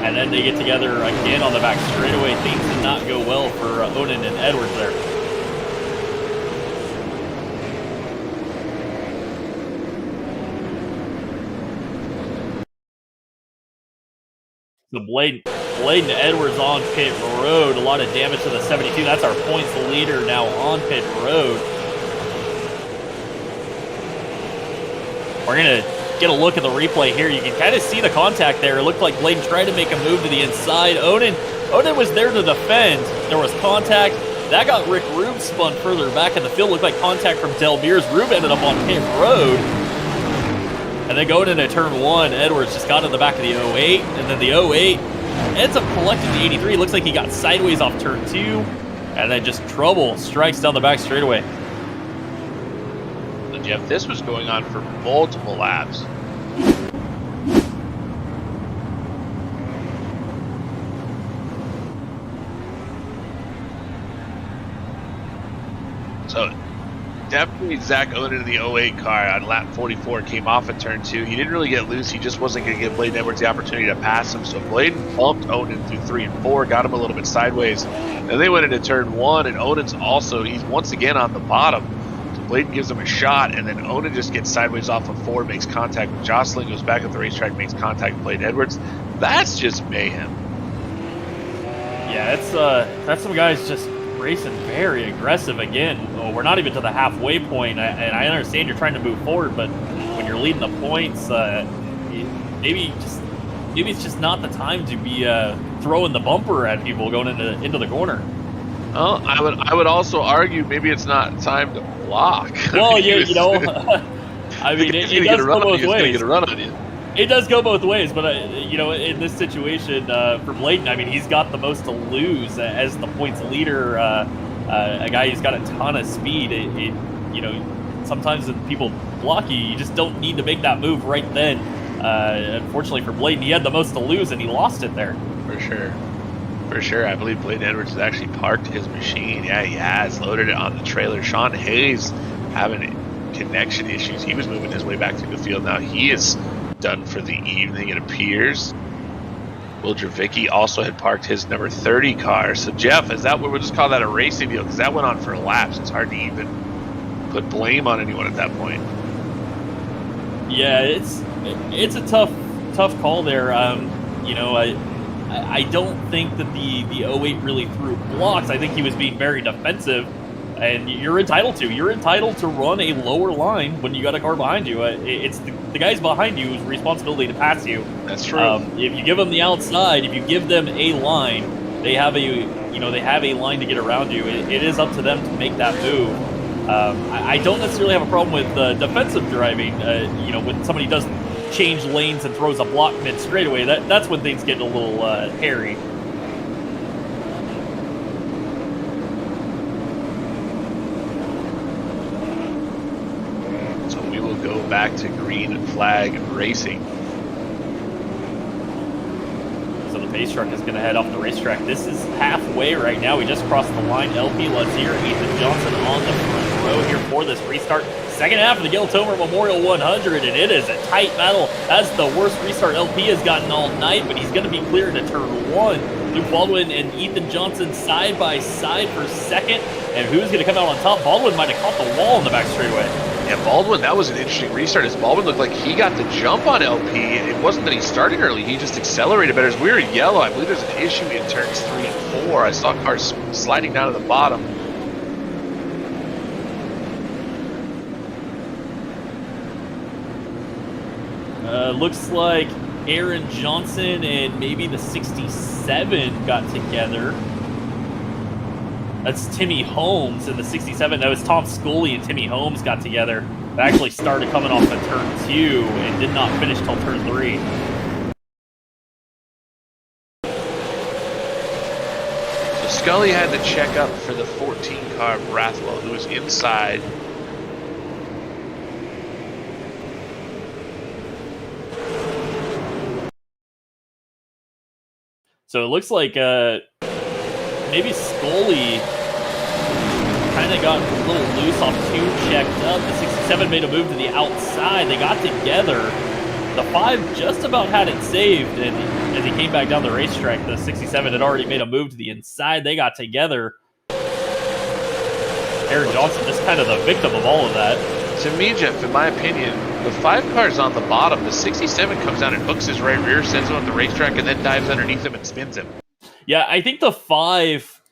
and then they get together again on the back straightaway. Things did not go well for Onan and Edwards there. So Bladen Edwards on pit road. A lot of damage to the 72. That's our points leader now on pit road. We're going to get a look at the replay here. You can kind of see the contact there. It looked like Bladen tried to make a move to the inside. Onan was there to defend. There was contact. That got Rick Rube spun further back in the field. Looked like contact from Del Mears. Rube ended up on pit road. And then going into turn 1, Edwards just got in the back of the 08. And then the 08 ends up collecting the 83. Looks like he got sideways off turn 2. And then just trouble strikes down the back straightaway. Jeff, this was going on for multiple laps. So definitely Zach Onan in the 08 car on lap 44 came off at turn 2. He didn't really get loose. He just wasn't going to give Bladen Edwards the opportunity to pass him. So Bladen bumped Onan through 3 and 4, got him a little bit sideways. And they went into turn 1, and Onan's also, he's once again on the bottom. Bladen gives him a shot, and then Onan just gets sideways off of 4, makes contact with Jocelyn, goes back at the racetrack, makes contact with Bladen Edwards. That's just mayhem. Yeah, that's some guys just racing very aggressive again. We're not even to the halfway point, and I understand you're trying to move forward, but when you're leading the points, maybe it's just not the time to be throwing the bumper at people going into the corner. Well, I would also argue maybe it's not time to block. Well, yeah, I mean, it does go both ways. Get a run on you. It does go both ways, but in this situation for Bladen, I mean, he's got the most to lose as the points leader. A guy who's got a ton of speed. Sometimes when people block you, you just don't need to make that move right then. Unfortunately for Bladen, he had the most to lose, and he lost it there. For sure. I believe Bladen Edwards has actually parked his machine. Yeah, he has. Loaded it on the trailer. Sean Hayes having connection issues. He was moving his way back through the field. Now he is done for the evening, it appears. Will Dravicki also had parked his number 30 car. So, Jeff, is that what we'll just call that a racing deal? Because that went on for laps. It's hard to even put blame on anyone at that point. Yeah, it's a tough call there. You know, I don't think that the 08 really threw blocks. I think he was being very defensive, and you're entitled to run a lower line when you got a car behind you. It's the guys behind you whose responsibility to pass you. That's true. If you give them the outside, if you give them a line, they have a line to get around you. It is up to them to make that move. I don't necessarily have a problem with defensive driving. You know, when somebody does change lanes and throws a block mid straightaway, that's when things get a little hairy. So we will go back to green flag racing. So the pace truck is going to head off the racetrack. This is halfway right now. We just crossed the line. LP Lazier, Ethan Johnson on the front row here for this restart. Second half of the Gail Tomer Memorial 100, and it is a tight battle. That's the worst restart LP has gotten all night, but he's going to be clear to turn one. Luke Baldwin and Ethan Johnson side by side for second, and who's going to come out on top? Baldwin might have caught the wall in the back straightaway. Yeah, Baldwin, that was an interesting restart. As Baldwin looked like he got the jump on LP. It wasn't that he started early, he just accelerated better. As we were yellow, I believe there's an issue in turns 3 and 4. I saw cars sliding down to the bottom. Looks like Aaron Johnson and maybe the 67 got together. That's Timmy Holmes in the 67. That was Tom Scully and Timmy Holmes got together. They actually started coming off of turn 2 and did not finish till turn 3. So Scully had to check up for the 14 car Brathwell, who was inside. So it looks like maybe Scully kind of got a little loose off 2, checked up. The 67 made a move to the outside. They got together. The 5 just about had it saved, and as he came back down the racetrack, the 67 had already made a move to the inside. They got together. Aaron Johnson just kind of the victim of all of that. To me, Jeff, in my opinion, the 5 car's on the bottom. The 67 comes down and hooks his right rear, sends him on the racetrack, and then dives underneath him and spins him. Yeah, I think the 5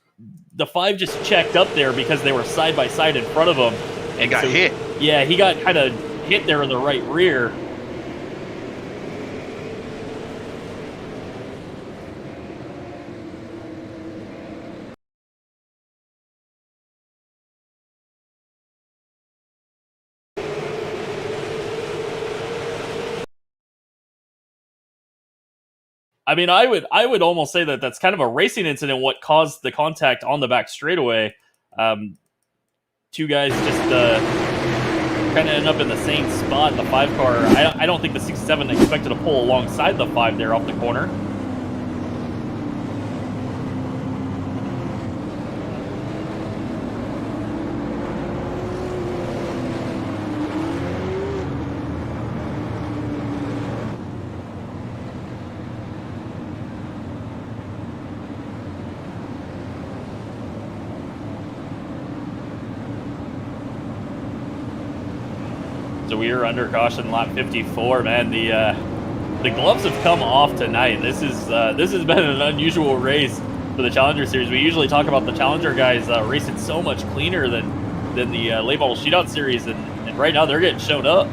just checked up there because they were side by side in front of him. And got hit. Yeah, he got kind of hit there in the right rear. I mean, I would almost say that that's kind of a racing incident. What caused the contact on the back straightaway? 2 guys just kind of end up in the same spot. The 5 car. I don't think the 67 expected to pull alongside the 5 there off the corner. So we are under caution lap 54, man. The gloves have come off tonight. This has been an unusual race for the Challenger Series. We usually talk about the Challenger guys racing so much cleaner than the late model shootout series, and right now they're getting shown up.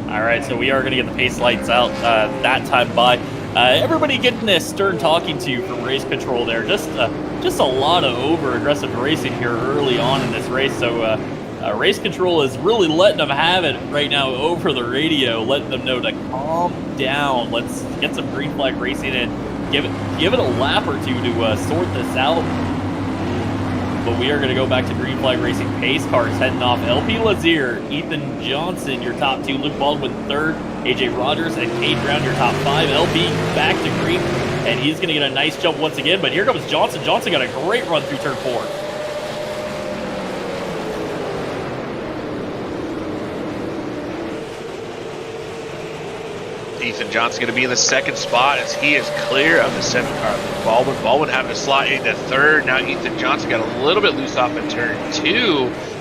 All right, so we are going to get the pace lights out that time by. Everybody getting a stern talking to from race control there. Just a lot of over-aggressive racing here early on in this race. So Race control is really letting them have it right now over the radio, letting them know to calm down. Let's get some green flag racing and give it a lap or two to sort this out. But we are going to go back to green flag racing pace cars heading off. LP Lazier, Ethan Johnson, your top 2, Luke Baldwin third, AJ Rogers and Cade Brown, your top 5. LP back to green, and he's going to get a nice jump once again. But here comes Johnson. Johnson got a great run through turn 4. Ethan Johnson going to be in the 2nd spot as he is clear of the 7 car. Baldwin having to slot into 3rd. Now Ethan Johnson got a little bit loose off in turn 2.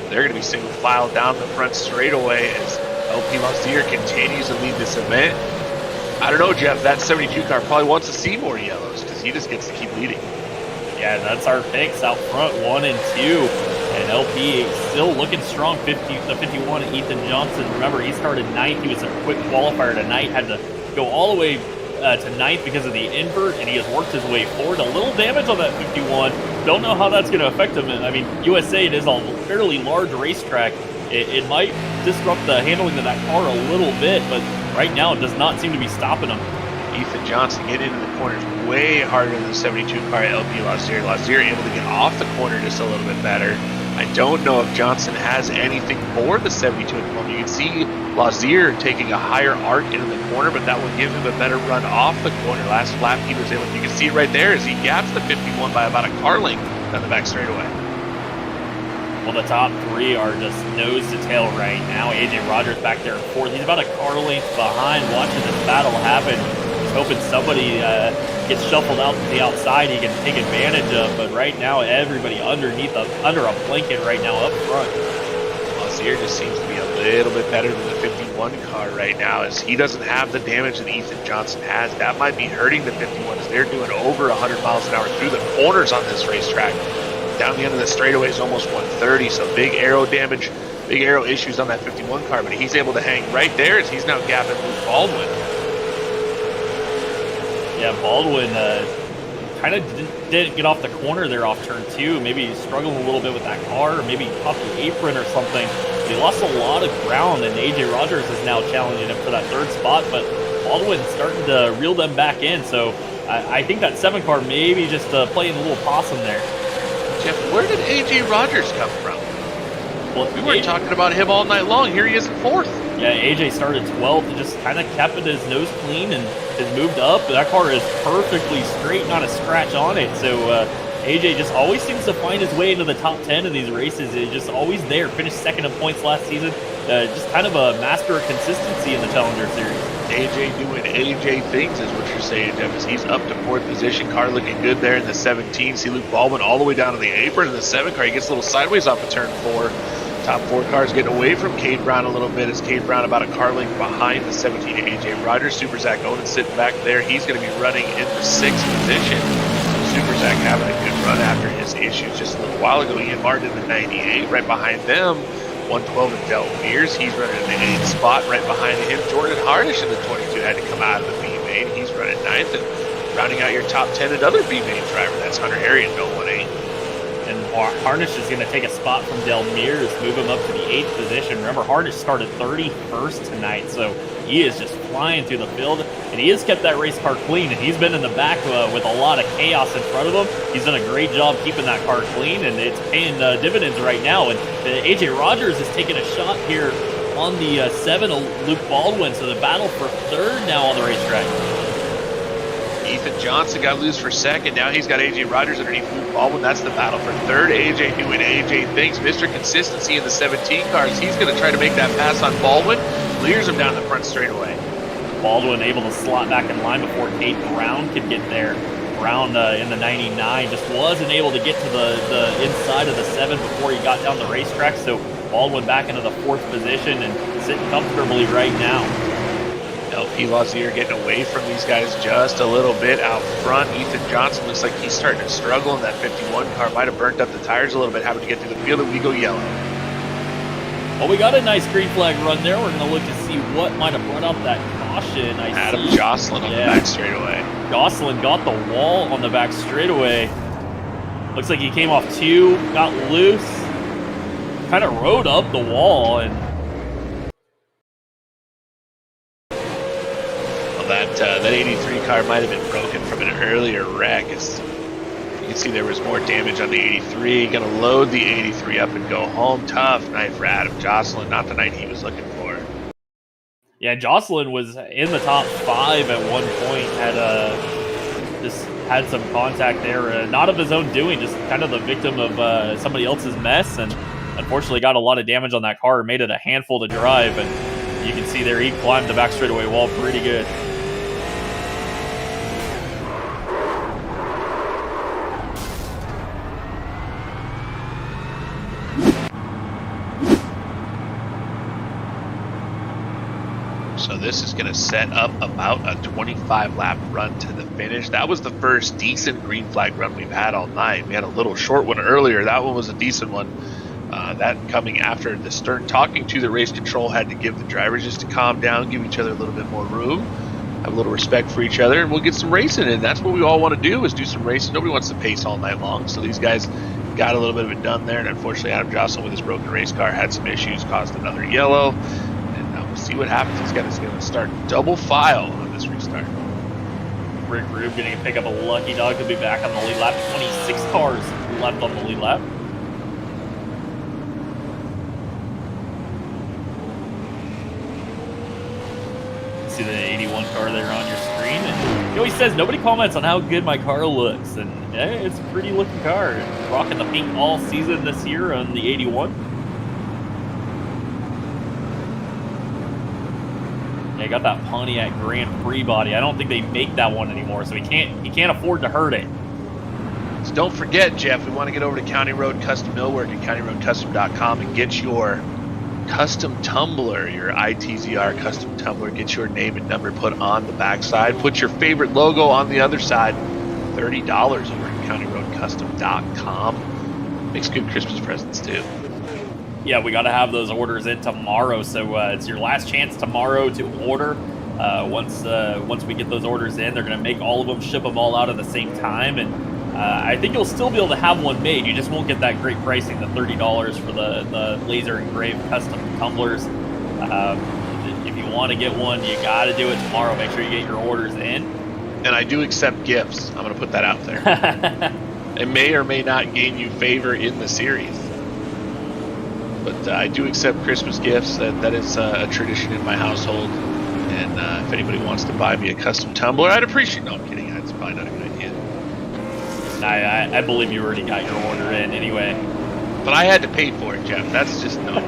They're going to be single file down the front straightaway as LP Lazier continues to lead this event. I don't know, Jeff, that 72 car probably wants to see more yellows because he just gets to keep leading. Yeah, that's our picks out front, 1 and 2. And LP still looking strong, the 51, Ethan Johnson. Remember, he started 9th. He was a quick qualifier tonight, had to go all the way to 9th because of the invert, and he has worked his way forward. A little damage on that 51. Don't know how that's going to affect him. I mean, USA, it is a fairly large racetrack. It might disrupt the handling of that car a little bit, but right now it does not seem to be stopping him. Ethan Johnson getting into the corners way harder than the 72 car LP Lazier. Lazier able to get off the corner just a little bit better. I don't know if Johnson has anything for the 72 at the moment. You can see Lazier taking a higher arc into the corner, but that will give him a better run off the corner. Last lap he was able to, you can see it right there as he gaps the 51 by about a car length down the back straightaway. Well, the top 3 are just nose to tail right now. AJ Rogers back there in 4th. He's about a car length behind, watching this battle happen. He's hoping somebody gets shuffled out to the outside he can take advantage of, but right now everybody under a blanket right now up front. Lazier just seems to be a little bit better than the 51 car right now as he doesn't have the damage that Ethan Johnson has. That might be hurting the 51s. They're doing over 100 miles an hour through the corners on this racetrack. Down the end of the straightaway is almost 130, so big aero damage, big aero issues on that 51 car, but he's able to hang right there as he's now gapping Luke Baldwin. Yeah, Baldwin kind of didn't get off the corner there off turn 2. Maybe he's struggling a little bit with that car, or maybe off the apron or something. He lost a lot of ground, and AJ Rogers is now challenging him for that 3rd spot, but Baldwin's starting to reel them back in, so I think that 7 car maybe just playing a little possum there. Jeff, where did AJ Rogers come from? Well, we weren't talking about him all night long. Here he is in 4th. Yeah, AJ started 12th and just kind of kept his nose clean and has moved up. That car is perfectly straight, not a scratch on it. So AJ just always seems to find his way into the top 10 in these races. He's just always there. Finished 2nd in points last season. Just kind of a master of consistency in the Challenger Series. AJ doing AJ things is what you're saying, Jeff, as he's up to 4th position. Car looking good there in the 17. See Luke Baldwin all the way down to the apron in the 7 car. He gets a little sideways off of turn 4. Top 4 cars getting away from Cade Brown a little bit as Cade Brown about a car length behind the 17 AJ Rogers. Super Zach Owen sitting back there. He's going to be running in the 6th position. Super Zach having a good run after his issues just a little while ago. Ian Martin in the 98 right behind them. 112 and Del Mears. He's running in the 8th spot right behind him. Jordan Harnish in the 22 had to come out of the B main. He's running 9th. And rounding out your top 10, another B main driver. That's Hunter Harry in 018. And Harnish is going to take a spot from Del Mears, move him up to the 8th position. Remember, Harnish started 31st tonight, so he is just flying through the field. And he has kept that race car clean, and he's been in the back with a lot of chaos in front of him. He's done a great job keeping that car clean, and it's paying dividends right now. And AJ Rogers is taking a shot here on the 7 of Luke Baldwin, so the battle for 3rd now on the racetrack. Ethan Johnson got loose for 2nd. Now he's got AJ Rogers underneath Luke Baldwin. That's the battle for 3rd. AJ doing AJ things. Mr. Consistency in the 17 cars. He's going to try to make that pass on Baldwin. Clears him down the front straightaway. Baldwin able to slot back in line before Cade Brown could get there. Brown in the 99 just wasn't able to get to the inside of the 7 before he got down the racetrack. So Baldwin back into the 4th position and sitting comfortably right now. LP Lazier getting away from these guys just a little bit out front. Ethan Johnson looks like he's starting to struggle in that 51 car. Might have burnt up the tires a little bit, having to get through the field, and we go yellow. Well, we got a nice green flag run there. We're going to look to see what might have brought up that caution. Adam Jocelyn on the back straightaway. Jocelyn got the wall on the back straightaway. Looks like he came off 2, got loose. kind of rode up the wall, and well, that 83 car might have been broken from an earlier wreck. As you can see, there was more damage on the 83. Gonna load the 83 up and go home. Tough night for Adam Jocelyn. Not the night he was looking for. yeah, Jocelyn was in the top 5 at one point. Just had some contact there, not of his own doing, just kind of the victim of somebody else's mess, and unfortunately got a lot of damage on that car. Made it a handful to drive, and you can see there he climbed the back straightaway wall pretty good. So this is going to set up about a 25-lap run to the finish. That was the first decent green flag run we've had all night. We had a little short one earlier. That one was a decent one. That coming after the stern talking to the race control had to give the drivers just to calm down, give each other a little bit more room, have a little respect for each other, and we'll get some racing in. That's what we all want to do, is do some racing. Nobody wants to pace all night long. So these guys got a little bit of it done there, and unfortunately Adam Jocelyn with his broken race car had some issues, caused another yellow. See what happens. He's going to start double file on this restart. Rick Rube going to pick up a lucky dog to be back on the lead lap. 26 cars left on the lead lap. See the 81 car there on your screen, and he always says nobody comments on how good my car looks, and it's a pretty looking car. Rocking the pink all season this year on the 81. They got that Pontiac Grand Prix body. I don't think they make that one anymore, so he can't afford to hurt it. So don't forget, Jeff, we want to get over to County Road Custom Millwork at countyroadcustom.com and get your custom tumbler, your ITZR custom tumbler. Get your name and number put on the backside. Put your favorite logo on the other side. $30 over at countyroadcustom.com. Makes good Christmas presents too. Yeah, we got to have those orders in tomorrow, so it's your last chance tomorrow to order. Once we get those orders in, they're going to make all of them, ship them all out at the same time, and I think you'll still be able to have one made. You just won't get that great pricing, the $30 for the laser engraved custom tumblers. If you want to get one, you got to do it tomorrow. Make sure you get your orders in. And I do accept gifts. I'm going to put that out there. It may or may not gain you favor in the series. But I do accept Christmas gifts. That is a tradition in my household. And if anybody wants to buy me a custom tumbler, I'd appreciate it. No, I'm kidding. It's probably not a good idea. I believe you already got your order in anyway. But I had to pay for it, Jeff. That's just no.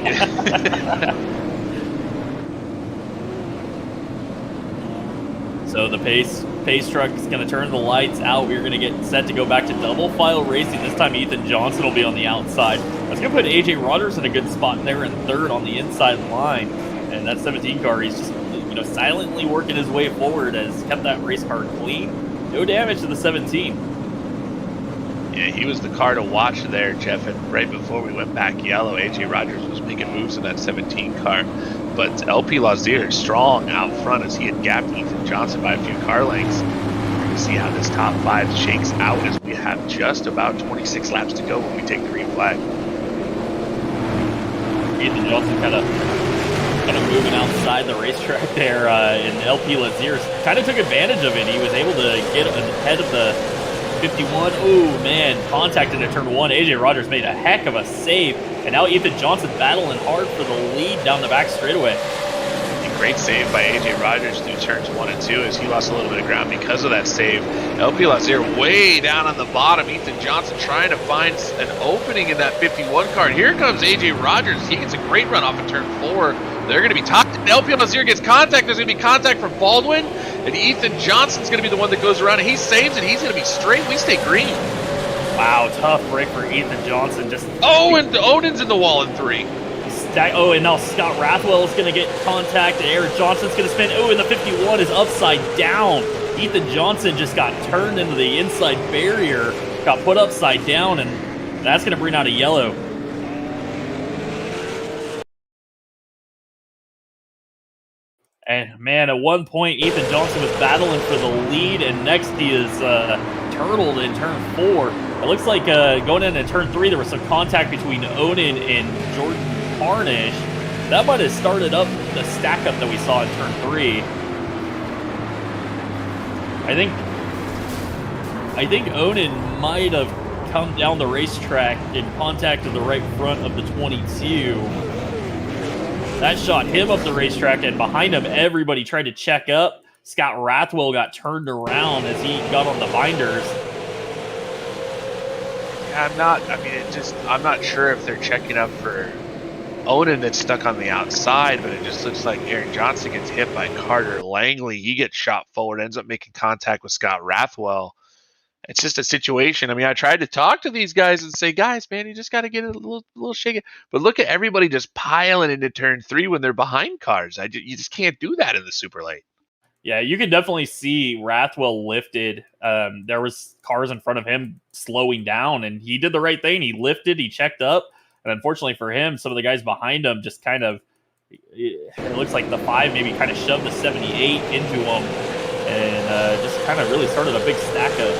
So the pace truck is going to turn the lights out. We're going to get set to go back to double file racing. This time Ethan Johnson will be on the outside. That's going to put AJ Rogers in a good spot there in third on the inside line. And that 17 car, he's just silently working his way forward, has kept that race car clean. No damage to the 17. Yeah, he was the car to watch there, Jeff. And right before we went back yellow, AJ Rogers was making moves in that 17 car. But LP Lazier strong out front as he had gapped Ethan Johnson by a few car lengths. We're going to see how this top five shakes out as we have just about 26 laps to go when we take the green flag. Ethan Johnson kind of moving outside the racetrack there, and LP Lazier kind of took advantage of it. He was able to get ahead of the 51. Oh man, contact into turn one. AJ Rogers made a heck of a save, and now Ethan Johnson battling hard for the lead down the back straightaway. A great save by AJ Rogers through turns 1 and 2 as he lost a little bit of ground because of that save. LP Lazier way down on the bottom. Ethan Johnson trying to find an opening in that 51 car. Here comes AJ Rogers. He gets a great run off of turn 4. They're going to be topped. LP Lazier gets contact. There's going to be contact from Baldwin. And Ethan Johnson's going to be the one that goes around, and he saves it. He's going to be straight. We stay green. Wow, tough break for Ethan Johnson. And Odin's in the wall in 3. And now Scott Rathwell is going to get contact, and Eric Johnson's going to spin. Oh, and the 51 is upside down. Ethan Johnson just got turned into the inside barrier, got put upside down, and that's going to bring out a yellow. And man, at one point, Ethan Johnson was battling for the lead, and next he is turtled in turn 4. It looks like going into turn 3, there was some contact between Onan and Jordan Harnish. That might have started up the stack up that we saw in turn 3. I think Onan might have come down the racetrack and contacted the right front of the 22. That shot him up the racetrack, and behind him, everybody tried to check up. Scott Rathwell got turned around as he got on the binders. I'm not sure if they're checking up for Onan that's stuck on the outside, but it just looks like Aaron Johnson gets hit by Carter Langley. He gets shot forward, ends up making contact with Scott Rathwell. It's just a situation. I mean, I tried to talk to these guys and say, guys, man, you just got to get a little shaky. But look at everybody just piling into turn 3 when they're behind cars. You just can't do that in the super late. Yeah, you can definitely see Rathwell lifted. There was cars in front of him slowing down, and he did the right thing. He lifted, he checked up, and unfortunately for him, some of the guys behind him just kind of, it looks like the 5 maybe kind of shoved the 78 into him, and just kind of really started a big stack up.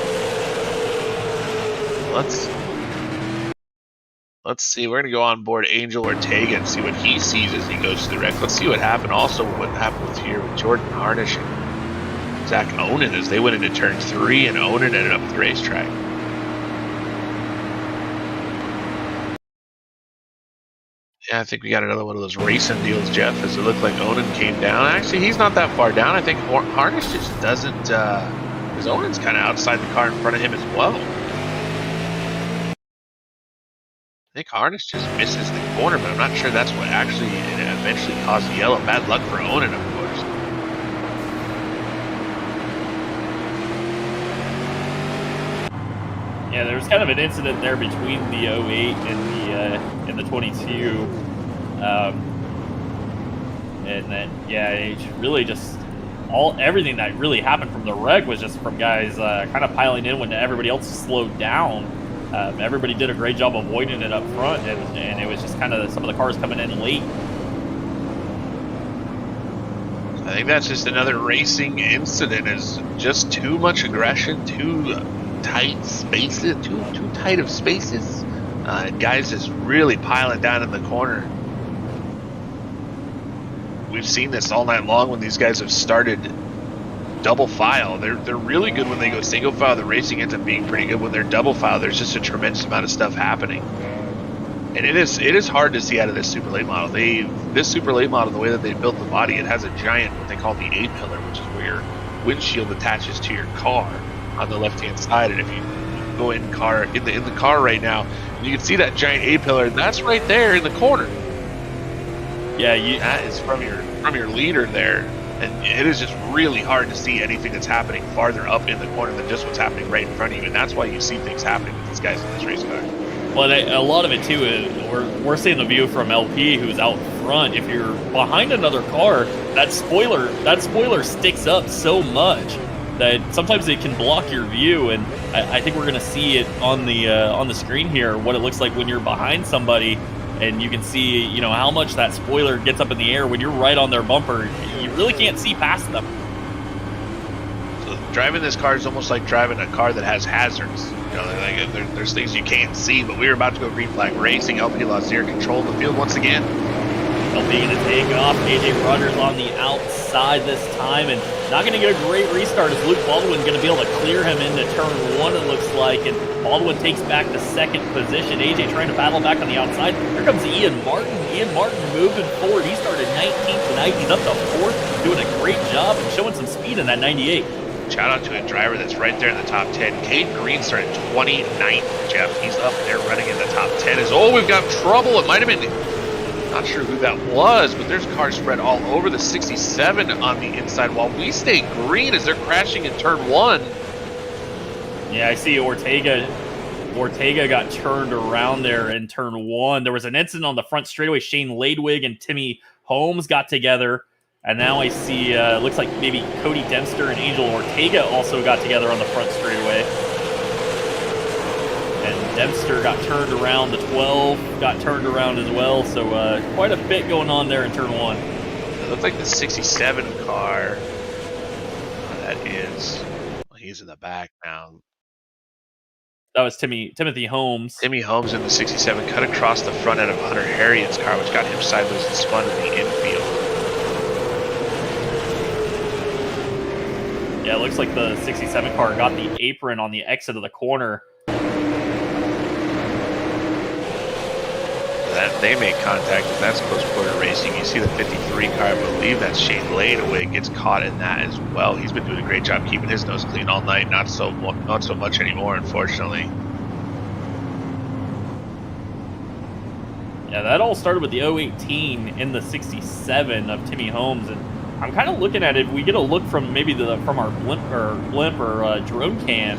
Let's see. We're going to go on board Angel Ortega and see what he sees as he goes to the wreck. Let's see what happened. Also, what happened here with Jordan Harnish and Zach Onan as they went into turn 3, and Onan ended up at the racetrack. Yeah, I think we got another one of those racing deals, Jeff, as it looked like Onan came down. Actually, he's not that far down. I think Harnish just doesn't, because Onan's kind of outside the car in front of him as well. I think Harnish just misses the corner, but I'm not sure that's what actually eventually caused the yellow. Bad luck for Onan, of course. Yeah, there was kind of an incident there between the 08 and the 22, and then it really just everything that really happened from the wreck was just from guys kind of piling in when everybody else slowed down. Everybody did a great job avoiding it up front, and it was just kind of some of the cars coming in late. I think that's just another racing incident. Is just too much aggression, too tight spaces, too tight of spaces, and guys just really piling down in the corner. We've seen this all night long when these guys have started double file. They're really good when they go single file. The racing ends up being pretty good when they're double file. There's just a tremendous amount of stuff happening, and it is hard to see out of this super late model. This super late model, the way that they built the body, it has a giant, what they call the A pillar, which is where your windshield attaches to your car on the left hand side. And if you go in the car right now, you can see that giant A pillar. That's right there in the corner. Yeah, that is from your leader there. And it is just really hard to see anything that's happening farther up in the corner than just what's happening right in front of you. And that's why you see things happening with these guys in this race car. Well, a lot of it, too, is we're seeing the view from LP, who's out front. If you're behind another car, that spoiler sticks up so much that sometimes it can block your view. And I think we're going to see it on the screen here, what it looks like when you're behind somebody. And you can see, how much that spoiler gets up in the air when you're right on their bumper. You really can't see past them. So driving this car is almost like driving a car that has hazards. There's things you can't see, but we're about to go green flag racing. LP lost air control of the field once again. LP going to take off. AJ Rogers on the outside this time, and not going to get a great restart as Luke Baldwin going to be able to clear him into turn 1, it looks like, and Baldwin takes back the second position. AJ trying to battle back on the outside. Here comes Ian Martin. Ian Martin moving forward. He started 19th tonight. He's up to 4th, doing a great job and showing some speed in that 98. Shout out to a driver that's right there in the top 10. Caden Green started 29th, Jeff. He's up there running in the top 10. We've got trouble. It might have been, not sure who that was, but there's cars spread all over the 67 on the inside while we stay green as they're crashing in turn 1. Yeah, I see Ortega got turned around there in turn 1. There was an incident on the front straightaway. Shane Ladewig and Timmy Holmes got together. And now I see, looks like maybe Cody Dempster and Angel Ortega also got together on the front straightaway. And Dempster got turned around. The 12 got turned around as well. So quite a bit going on there in turn 1. Looks like the 67 car. That is. Well, he's in the back now. That was Timothy Holmes. Timmy Holmes in the 67 cut across the front end of Hunter Harriet's car, which got him sideways and spun in the infield. Yeah, it looks like the 67 car got the apron on the exit of the corner. That they make contact, and that's close quarter racing. You see the 53 car, I believe that's Shane Laidaway, gets caught in that as well. He's been doing a great job keeping his nose clean all night. Not so much anymore, unfortunately. Yeah, that all started with the 018 in the 67 of Timmy Holmes, and I'm kind of looking at it. If we get a look from maybe from our blimp or drone cam,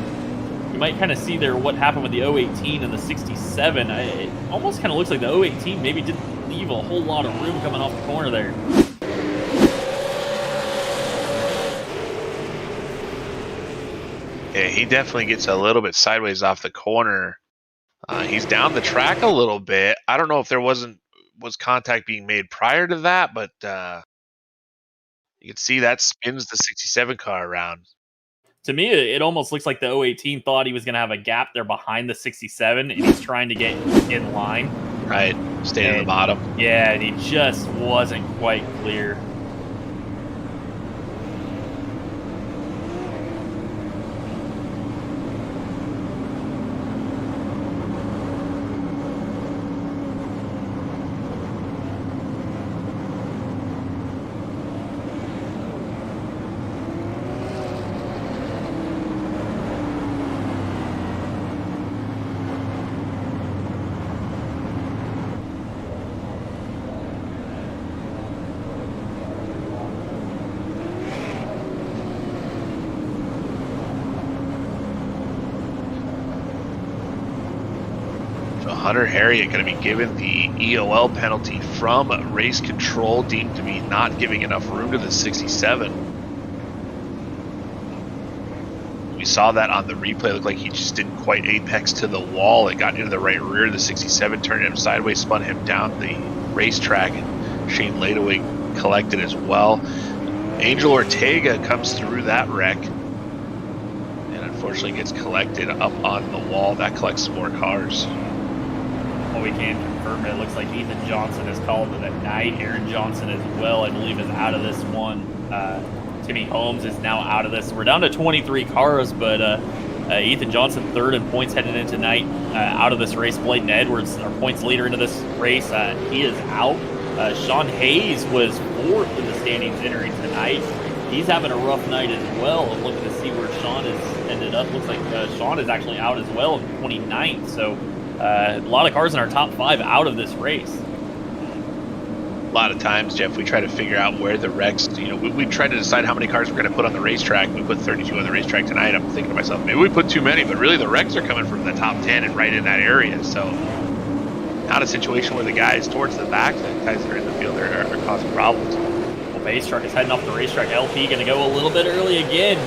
you might kind of see there what happened with the 018 and the 67. It almost kind of looks like the 018 maybe didn't leave a whole lot of room coming off the corner there. Yeah, he definitely gets a little bit sideways off the corner. He's down the track a little bit. I don't know if there was contact being made prior to that, but you can see that spins the 67 car around. To me, it almost looks like the 018 thought he was going to have a gap there behind the 67, and he's trying to get in line. Right, stay at the bottom. Yeah, and he just wasn't quite clear. Hunter Harriet going to be given the EOL penalty from race control, deemed to be not giving enough room to the 67. We saw that on the replay. It looked like he just didn't quite apex to the wall. It got into the right rear of the 67, turned him sideways, spun him down the racetrack, and Shane Laidaway collected as well. Angel Ortega comes through that wreck and unfortunately gets collected up on the wall. That collects some more cars. Well, we can confirm it. It looks like Ethan Johnson is called it at night. Aaron Johnson as well, I believe, is out of this one. Timmy Holmes is now out of this. We're down to 23 cars, but Ethan Johnson third in points heading into tonight, out of this race. Bladen Edwards, our points leader into this race, he is out. Sean Hayes was fourth in the standings entering tonight. He's having a rough night as well. I'm looking to see where Sean has ended up. Looks like Sean is actually out as well in 29th. So a lot of cars in our top 5 out of this race. A lot of times, Jeff, we try to figure out where the wrecks, we try to decide how many cars we're going to put on the racetrack. We put 32 on the racetrack tonight. I'm thinking to myself, maybe we put too many, but really the wrecks are coming from the top 10 and right in that area. So not a situation where the guys towards the back, the guys that are in the field are causing problems. Well, base truck is heading off the racetrack. LP going to go a little bit early again.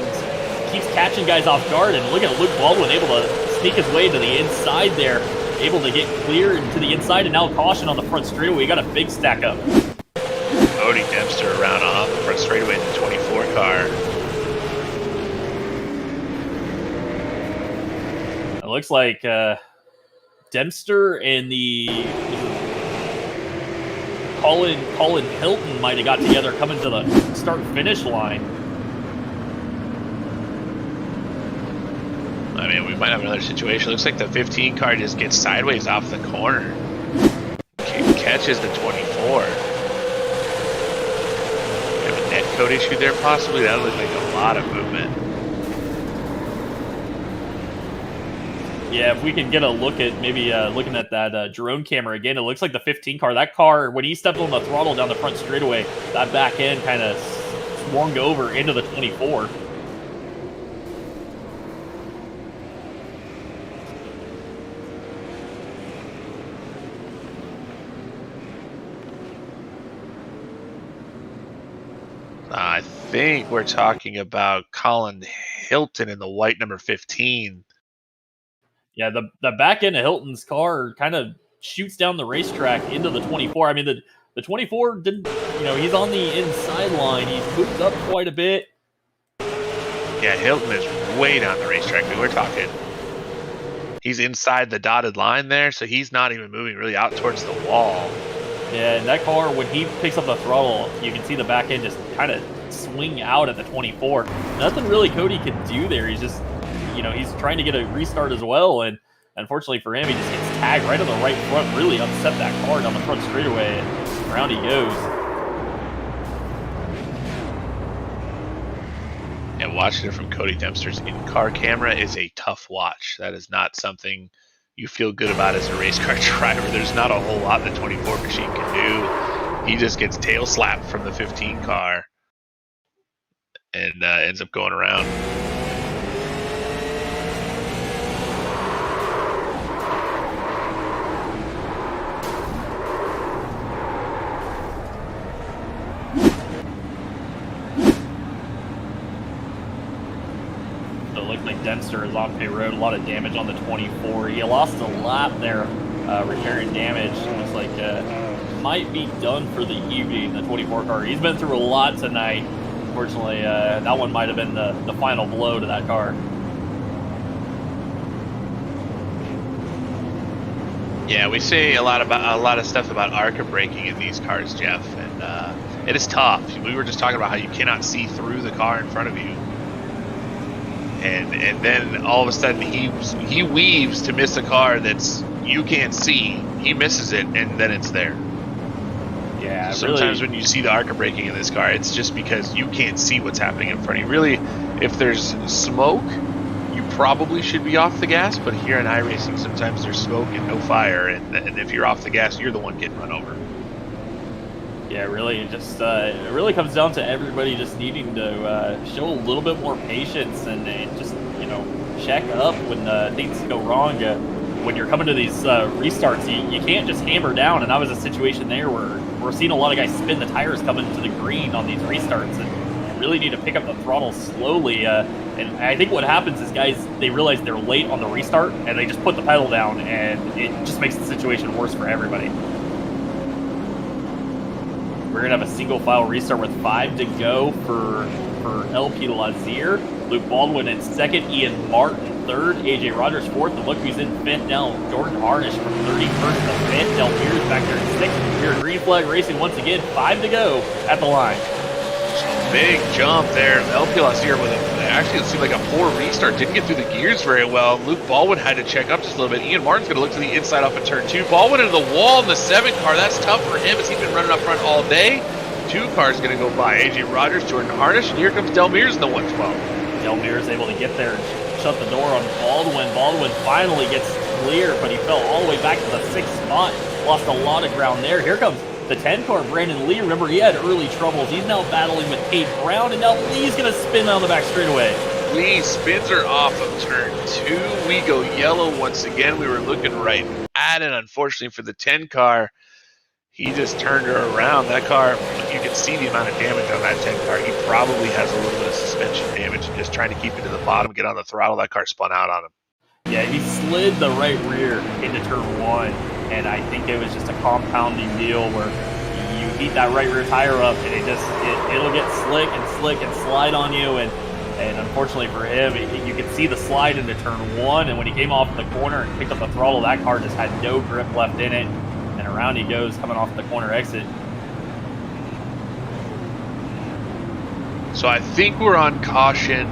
Keeps catching guys off guard, and look at Luke Baldwin able to sneak his way to the inside there. Able to get clear to the inside, and now caution on the front straightaway. We got a big stack up. Cody Dempster around on the front straightaway in the 24 car. It looks like Dempster and the Colin Hilton might have got together coming to the start-finish line. I mean, we might have another situation. Looks like the 15 car just gets sideways off the corner. Catches the 24. Have a net code issue there, possibly? That looks like a lot of movement. Yeah, if we can get a look at maybe looking at that drone camera again, it looks like the 15 car. That car, when he stepped on the throttle down the front straightaway, that back end kind of swung over into the 24. I think we're talking about Colin Hilton in the white number 15. Yeah, the back end of Hilton's car kind of shoots down the racetrack into the 24. I mean, The 24 didn't, he's on the inside line. He's moved up quite a bit. Yeah, Hilton is way down the racetrack. We're talking. He's inside the dotted line there, so he's not even moving really out towards the wall. Yeah, and that car, when he picks up the throttle, you can see the back end just kind of swing out at the 24. Nothing really Cody could do there. He's just, he's trying to get a restart as well, and unfortunately for him, he just gets tagged right on the right front, really upset that car down the front straightaway, and around he goes. And watching it from Cody Dempster's in-car camera is a tough watch. That is not something you feel good about as a race car driver. There's not a whole lot the 24 machine can do. He just gets tail slapped from the 15 car and ends up going around. Dempster is on pit road, a lot of damage on the 24. He lost a lap there, repairing damage. Looks like might be done for the evening, the 24 car. He's been through a lot tonight. Unfortunately, that one might have been the final blow to that car. Yeah, we say a lot of stuff about ARCA braking in these cars, Jeff, and it is tough. We were just talking about how you cannot see through the car in front of you. And then all of a sudden he weaves to miss a car that's you can't see. He misses it, and then it's there. Yeah, sometimes really, when you see the ARCA braking in this car, it's just because you can't see what's happening in front of you. Really, if there's smoke, you probably should be off the gas. But here in iRacing, sometimes there's smoke and no fire, and if you're off the gas, you're the one getting run over. Yeah, really, it really comes down to everybody just needing to show a little bit more patience and just check up when things go wrong. When you're coming to these restarts, you can't just hammer down. And that was a situation there where we're seeing a lot of guys spin the tires coming to the green on these restarts, and you really need to pick up the throttle slowly. And I think what happens is guys, they realize they're late on the restart and they just put the pedal down, and it just makes the situation worse for everybody. We're going to have a single file restart with 5 to go for LP Lazier. Luke Baldwin in second, Ian Martin third, AJ Rogers fourth, and look who's in fifth now, Jordan Harnish from 31st to 5th. Del Pierre's back there in sixth. Here, green flag racing once again, 5 to go at the line. Big jump there. LP Lazier with actually it seemed like a poor restart. Didn't get through the gears very well. Luke Baldwin had to check up just a little bit. Ian Martin's going to look to the inside off of turn 2. Baldwin into the wall in the 7 car. That's tough for him as he's been running up front all day. 2 cars going to go by. AJ Rogers, Jordan Harnish, and here comes Del Pierre's in the 112. Del Pierre's able to get there and shut the door on Baldwin. Baldwin finally gets clear, but he fell all the way back to the 6th spot. Lost a lot of ground there. Here comes the 10 car, Brandon Lee. Remember, he had early troubles. He's now battling with Cade Brown, and now Lee's going to spin on the back straightaway. Lee spins her off of turn 2. We go yellow once again. We were looking right at it. Unfortunately for the 10 car, he just turned her around. That car, you can see the amount of damage on that 10 car. He probably has a little bit of suspension damage and just trying to keep it to the bottom, get on the throttle. That car spun out on him. Yeah, he slid the right rear into turn 1, and I think it was just a compounding deal where you heat that right rear tire up, and it'll get slick and slide on you, and unfortunately for him, you could see the slide into turn 1, and when he came off the corner and picked up the throttle, that car just had no grip left in it, and around he goes coming off the corner exit. So I think we're on caution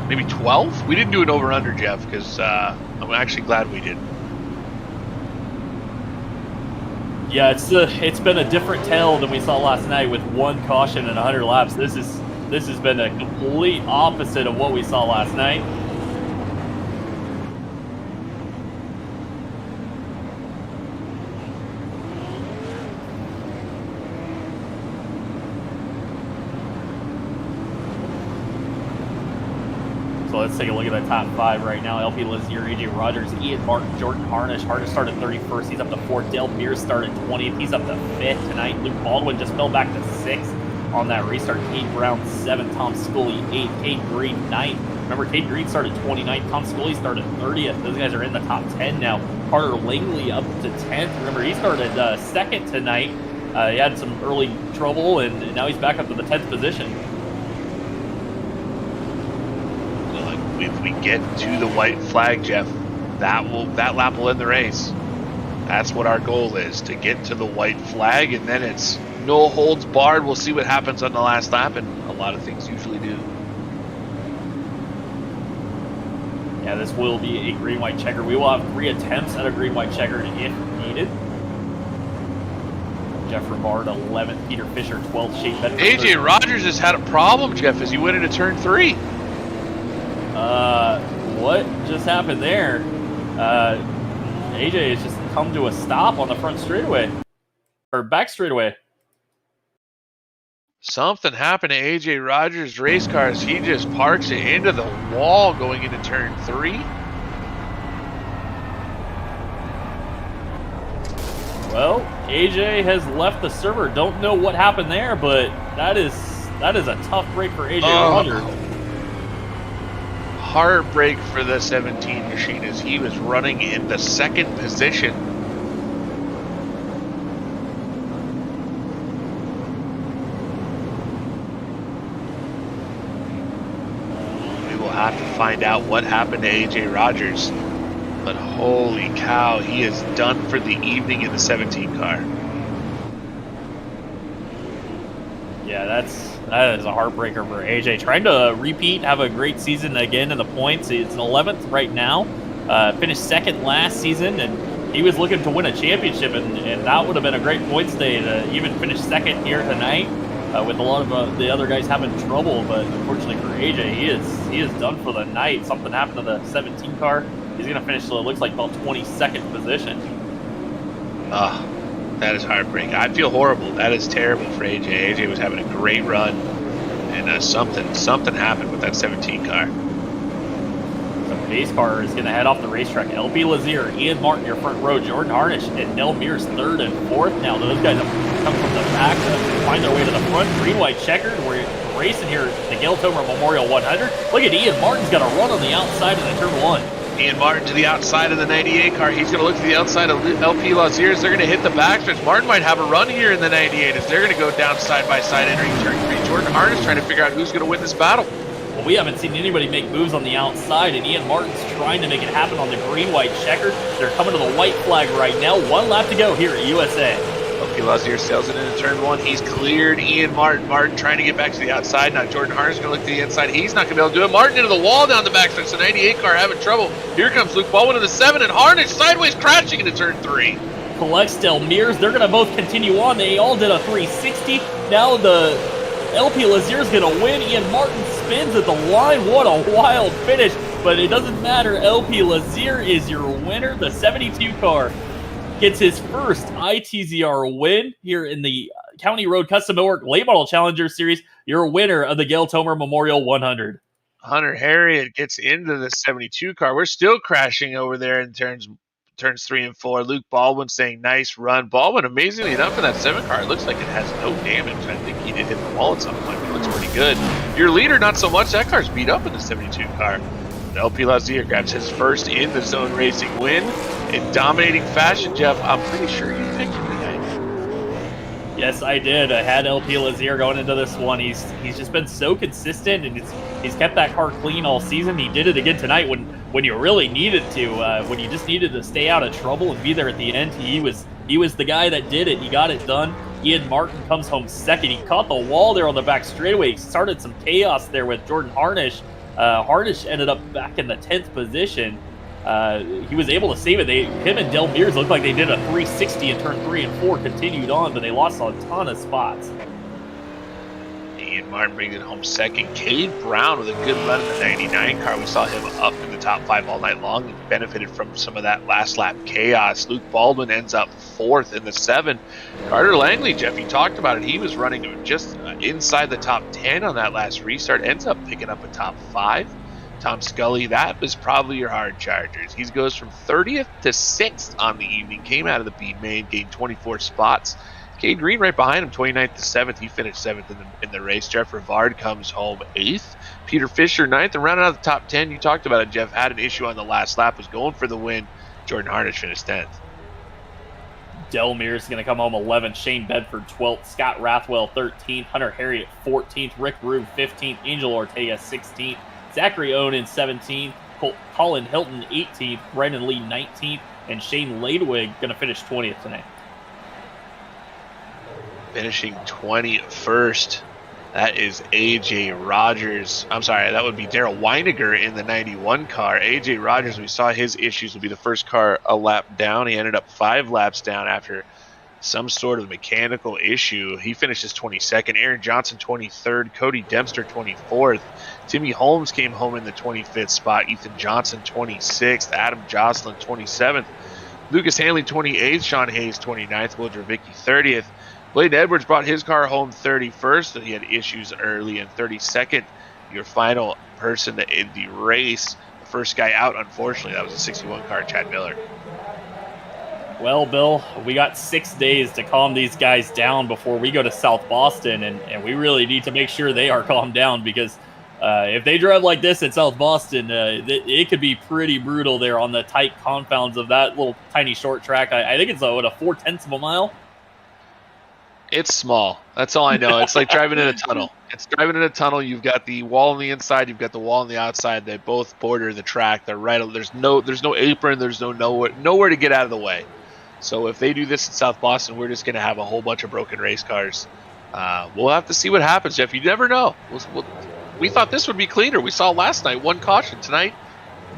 maybe 12? We didn't do an over-under, Jeff, because I'm actually glad we did. Yeah, it's been a different tale than we saw last night with 1 caution and 100 laps. This has been a complete opposite of what we saw last night. So let's take a look at that top 5 right now. LP Lazier, AJ Rogers, Ian Martin, Jordan Harnish. Harnish started 31st. He's up to 4th. Del Pierre started 20th. He's up to 5th tonight. Luke Baldwin just fell back to 6th on that restart. Cade Brown 7th. Tom Scully 8th. Cade Green 9th. Remember, Cade Green started 29th. Tom Scully started 30th. Those guys are in the top 10 now. Carter Langley up to 10th. Remember, he started 2nd tonight. He had some early trouble, and now he's back up to the 10th position. If we get to the white flag, Jeff, that lap will end the race. That's what our goal is, to get to the white flag, and then it's no holds barred. We'll see what happens on the last lap, and a lot of things usually do. Yeah, this will be a green-white checker. We will have 3 attempts at a green-white checker if needed. Jeff Rivard, 11th. Peter Fisher, 12th. Shane Bedford. AJ Rogers has had a problem, Jeff, as he went into turn 3. What just happened there? AJ has just come to a stop on the front straightaway. Or back straightaway. Something happened to AJ Rogers' race cars. He just parks it into the wall going into turn 3. Well, AJ has left the server. Don't know what happened there, but that is a tough break for AJ Rogers. Heartbreak for the 17 machine as he was running in the 2nd position. We will have to find out what happened to AJ Rogers. But holy cow, he is done for the evening in the 17 car. Yeah, that is a heartbreaker for AJ. Trying to repeat, have a great season again in the points. It's an 11th right now. Finished 2nd last season, and he was looking to win a championship, and that would have been a great points day to even finish 2nd here tonight. With a lot of the other guys having trouble, but unfortunately for AJ, he is done for the night. Something happened to the 17 car. He's going to finish, so it looks like, about 22nd position. That is heartbreaking. I feel horrible. That is terrible for AJ. AJ was having a great run, and something happened with that 17 car. The base car is going to head off the racetrack. LP Lazier, Ian Martin, your front row, Jordan Harnish, and Nell Mears 3rd and 4th. Now those guys have come from the back to find their way to the front. Green-white checkered. We're racing here at the Gail Tomer Memorial 100. Look at Ian Martin's got a run on the outside of the turn 1. Ian Martin to the outside of the 98 car. He's going to look to the outside of LP Laziers. They're going to hit the backstretch. Martin might have a run here in the 98 as they're going to go down side by side entering turn 3. Jordan Harness trying to figure out who's going to win this battle. Well, we haven't seen anybody make moves on the outside, and Ian Martin's trying to make it happen on the green-white checker. They're coming to the white flag right now. 1 lap to go here at USA. LP Lazier sails it into turn 1. He's cleared Ian Martin. Martin trying to get back to the outside. Now Jordan Harness going to look to the inside. He's not going to be able to do it. Martin into the wall down the backstretch. The 98 car having trouble. Here comes Luke Baldwin in the 7, and Harness sideways crashing into turn 3. Colextel Mears, they're going to both continue on. They all did a 360. Now the LP Lazier is going to win. Ian Martin spins at the line. What a wild finish. But it doesn't matter. LP Lazier is your winner. The 72 car gets his first ITZR win here in the County Road Custom Millwork Late Model Challenger Series. Your winner of the Gail Tomer Memorial 100. Hunter Harriet gets into the 72 car. We're still crashing over there in turns 3 and 4. Luke Baldwin saying nice run. Baldwin, amazingly enough, in that 7 car, it looks like it has no damage. I think he did hit the wall at some point. It looks pretty good. Your leader, not so much. That car's beat up in the 72 car. LP Lazier grabs his first in the zone racing win in dominating fashion. Jeff, I'm pretty sure you picked him tonight. Yes, I did. I had LP Lazier going into this one. He's just been so consistent, and he's kept that car clean all season. He did it again tonight when you really needed to, when you just needed to stay out of trouble and be there at the end. He was the guy that did it. He got it done. Ian Martin comes home 2nd. He caught the wall there on the back straightaway. He started some chaos there with Jordan Harnish. Harnish ended up back in the 10th position. He was able to save it. Him and Del Mears looked like they did a 360 in turn 3 and 4, continued on, but they lost a ton of spots. Ian Martin brings it home 2nd. Cade Brown with a good run in the 99 car. We saw him up in the top 5 all night long and benefited from some of that last lap chaos. Luke Baldwin ends up 4th in the 7. Carter Langley, Jeff, you talked about it. He was running just inside the top 10 on that last restart. Ends up picking up a top 5. Tom Scully, that was probably your hard chargers. He goes from 30th to 6th on the evening. Came out of the B main, gained 24 spots. Cade Green right behind him, 29th to 7th. He finished 7th in the race. Jeff Rivard comes home 8th. Peter Fisher 9th. And rounding out the top 10, you talked about it, Jeff, had an issue on the last lap, was going for the win. Jordan Harnish finished 10th. Delmere is going to come home 11th. Shane Bedford 12th. Scott Rathwell 13th. Hunter Harriet 14th. Rick Rube 15th. Angel Ortega 16th. Zachary Onan 17th. Colin Hilton 18th. Brendan Lee 19th. And Shane Ladewig going to finish 20th tonight. Finishing 21st. That is AJ Rogers. I'm sorry, that would be Daryl Weiniger in the 91 car. AJ Rogers, we saw his issues, would be the first car a lap down. He ended up 5 laps down after some sort of mechanical issue. He finishes 22nd. Aaron Johnson 23rd. Cody Dempster 24th. Timmy Holmes came home in the 25th spot. Ethan Johnson 26th. Adam Jocelyn 27th. Lucas Hanley 28th. Sean Hayes 29th. Will Dravicki 30th. Bladen Edwards brought his car home 31st. He had issues early in 32nd. Your final person in the race, the first guy out, unfortunately, that was a 61 car, Chad Miller. Well, Bill, we got 6 days to calm these guys down before we go to South Boston, and we really need to make sure they are calmed down, because if they drive like this at South Boston, it could be pretty brutal there on the tight confounds of that little tiny short track. I think it's a 4/10 of a mile. It's small. That's all I know. It's like driving in a tunnel. It's driving in a tunnel. You've got the wall on the inside. You've got the wall on the outside. They both border the track. They're right. There's no apron. There's nowhere to get out of the way. So if they do this in South Boston, we're just going to have a whole bunch of broken race cars. We'll have to see what happens, Jeff. You never know. We thought this would be cleaner. We saw last night 1 caution. Tonight,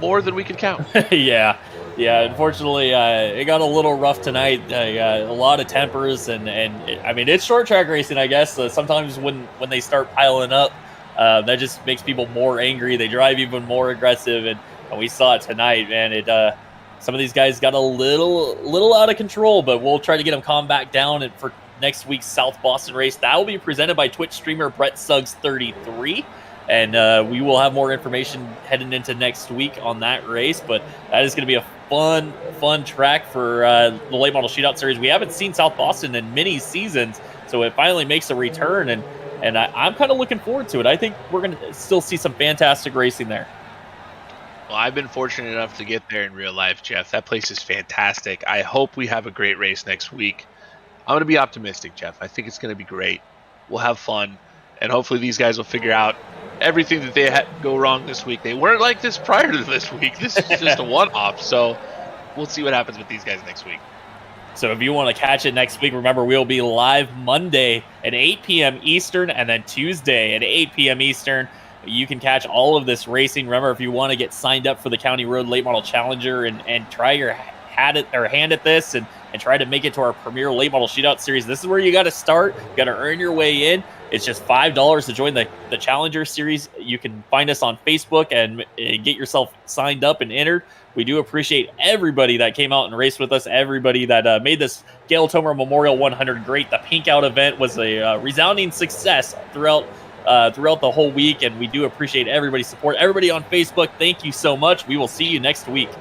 more than we can count. Yeah. Unfortunately, it got a little rough tonight. A lot of tempers, and I mean, it's short track racing, I guess. Sometimes when they start piling up, that just makes people more angry. They drive even more aggressive, and we saw it tonight, man. Some of these guys got a little out of control, but we'll try to get them calmed back down. And for next week's South Boston race, that will be presented by Twitch streamer Brett Suggs 33. And we will have more information heading into next week on that race. But that is going to be a fun track for the late model shootout series. We haven't seen South Boston in many seasons, so it finally makes a return, and I'm kind of looking forward to it. I think we're going to still see some fantastic racing there. Well, I've been fortunate enough to get there in real life, Jeff. That place is fantastic. I hope we have a great race next week. I'm going to be optimistic, Jeff. I think it's going to be great. We'll have fun, and hopefully these guys will figure out everything that they had go wrong this week. They weren't like this prior to this week. This is just a one-off, so we'll see what happens with these guys next week. So if you want to catch it next week, remember we'll be live Monday at 8 p.m. Eastern and then Tuesday at 8 p.m. Eastern. You can catch all of this racing. Remember, if you want to get signed up for the County Road Late Model Challenger and try your hand at this and try to make it to our premier late model shootout series, this is where you got to start. You got to earn your way in. It's just $5 to join the Challenger series. You can find us on Facebook and get yourself signed up and entered. We do appreciate everybody that came out and raced with us, everybody that made this Gail Tomer Memorial 100 great. The Pink Out event was a resounding success throughout the whole week, and we do appreciate everybody's support. Everybody on Facebook, thank you so much. We will see you next week.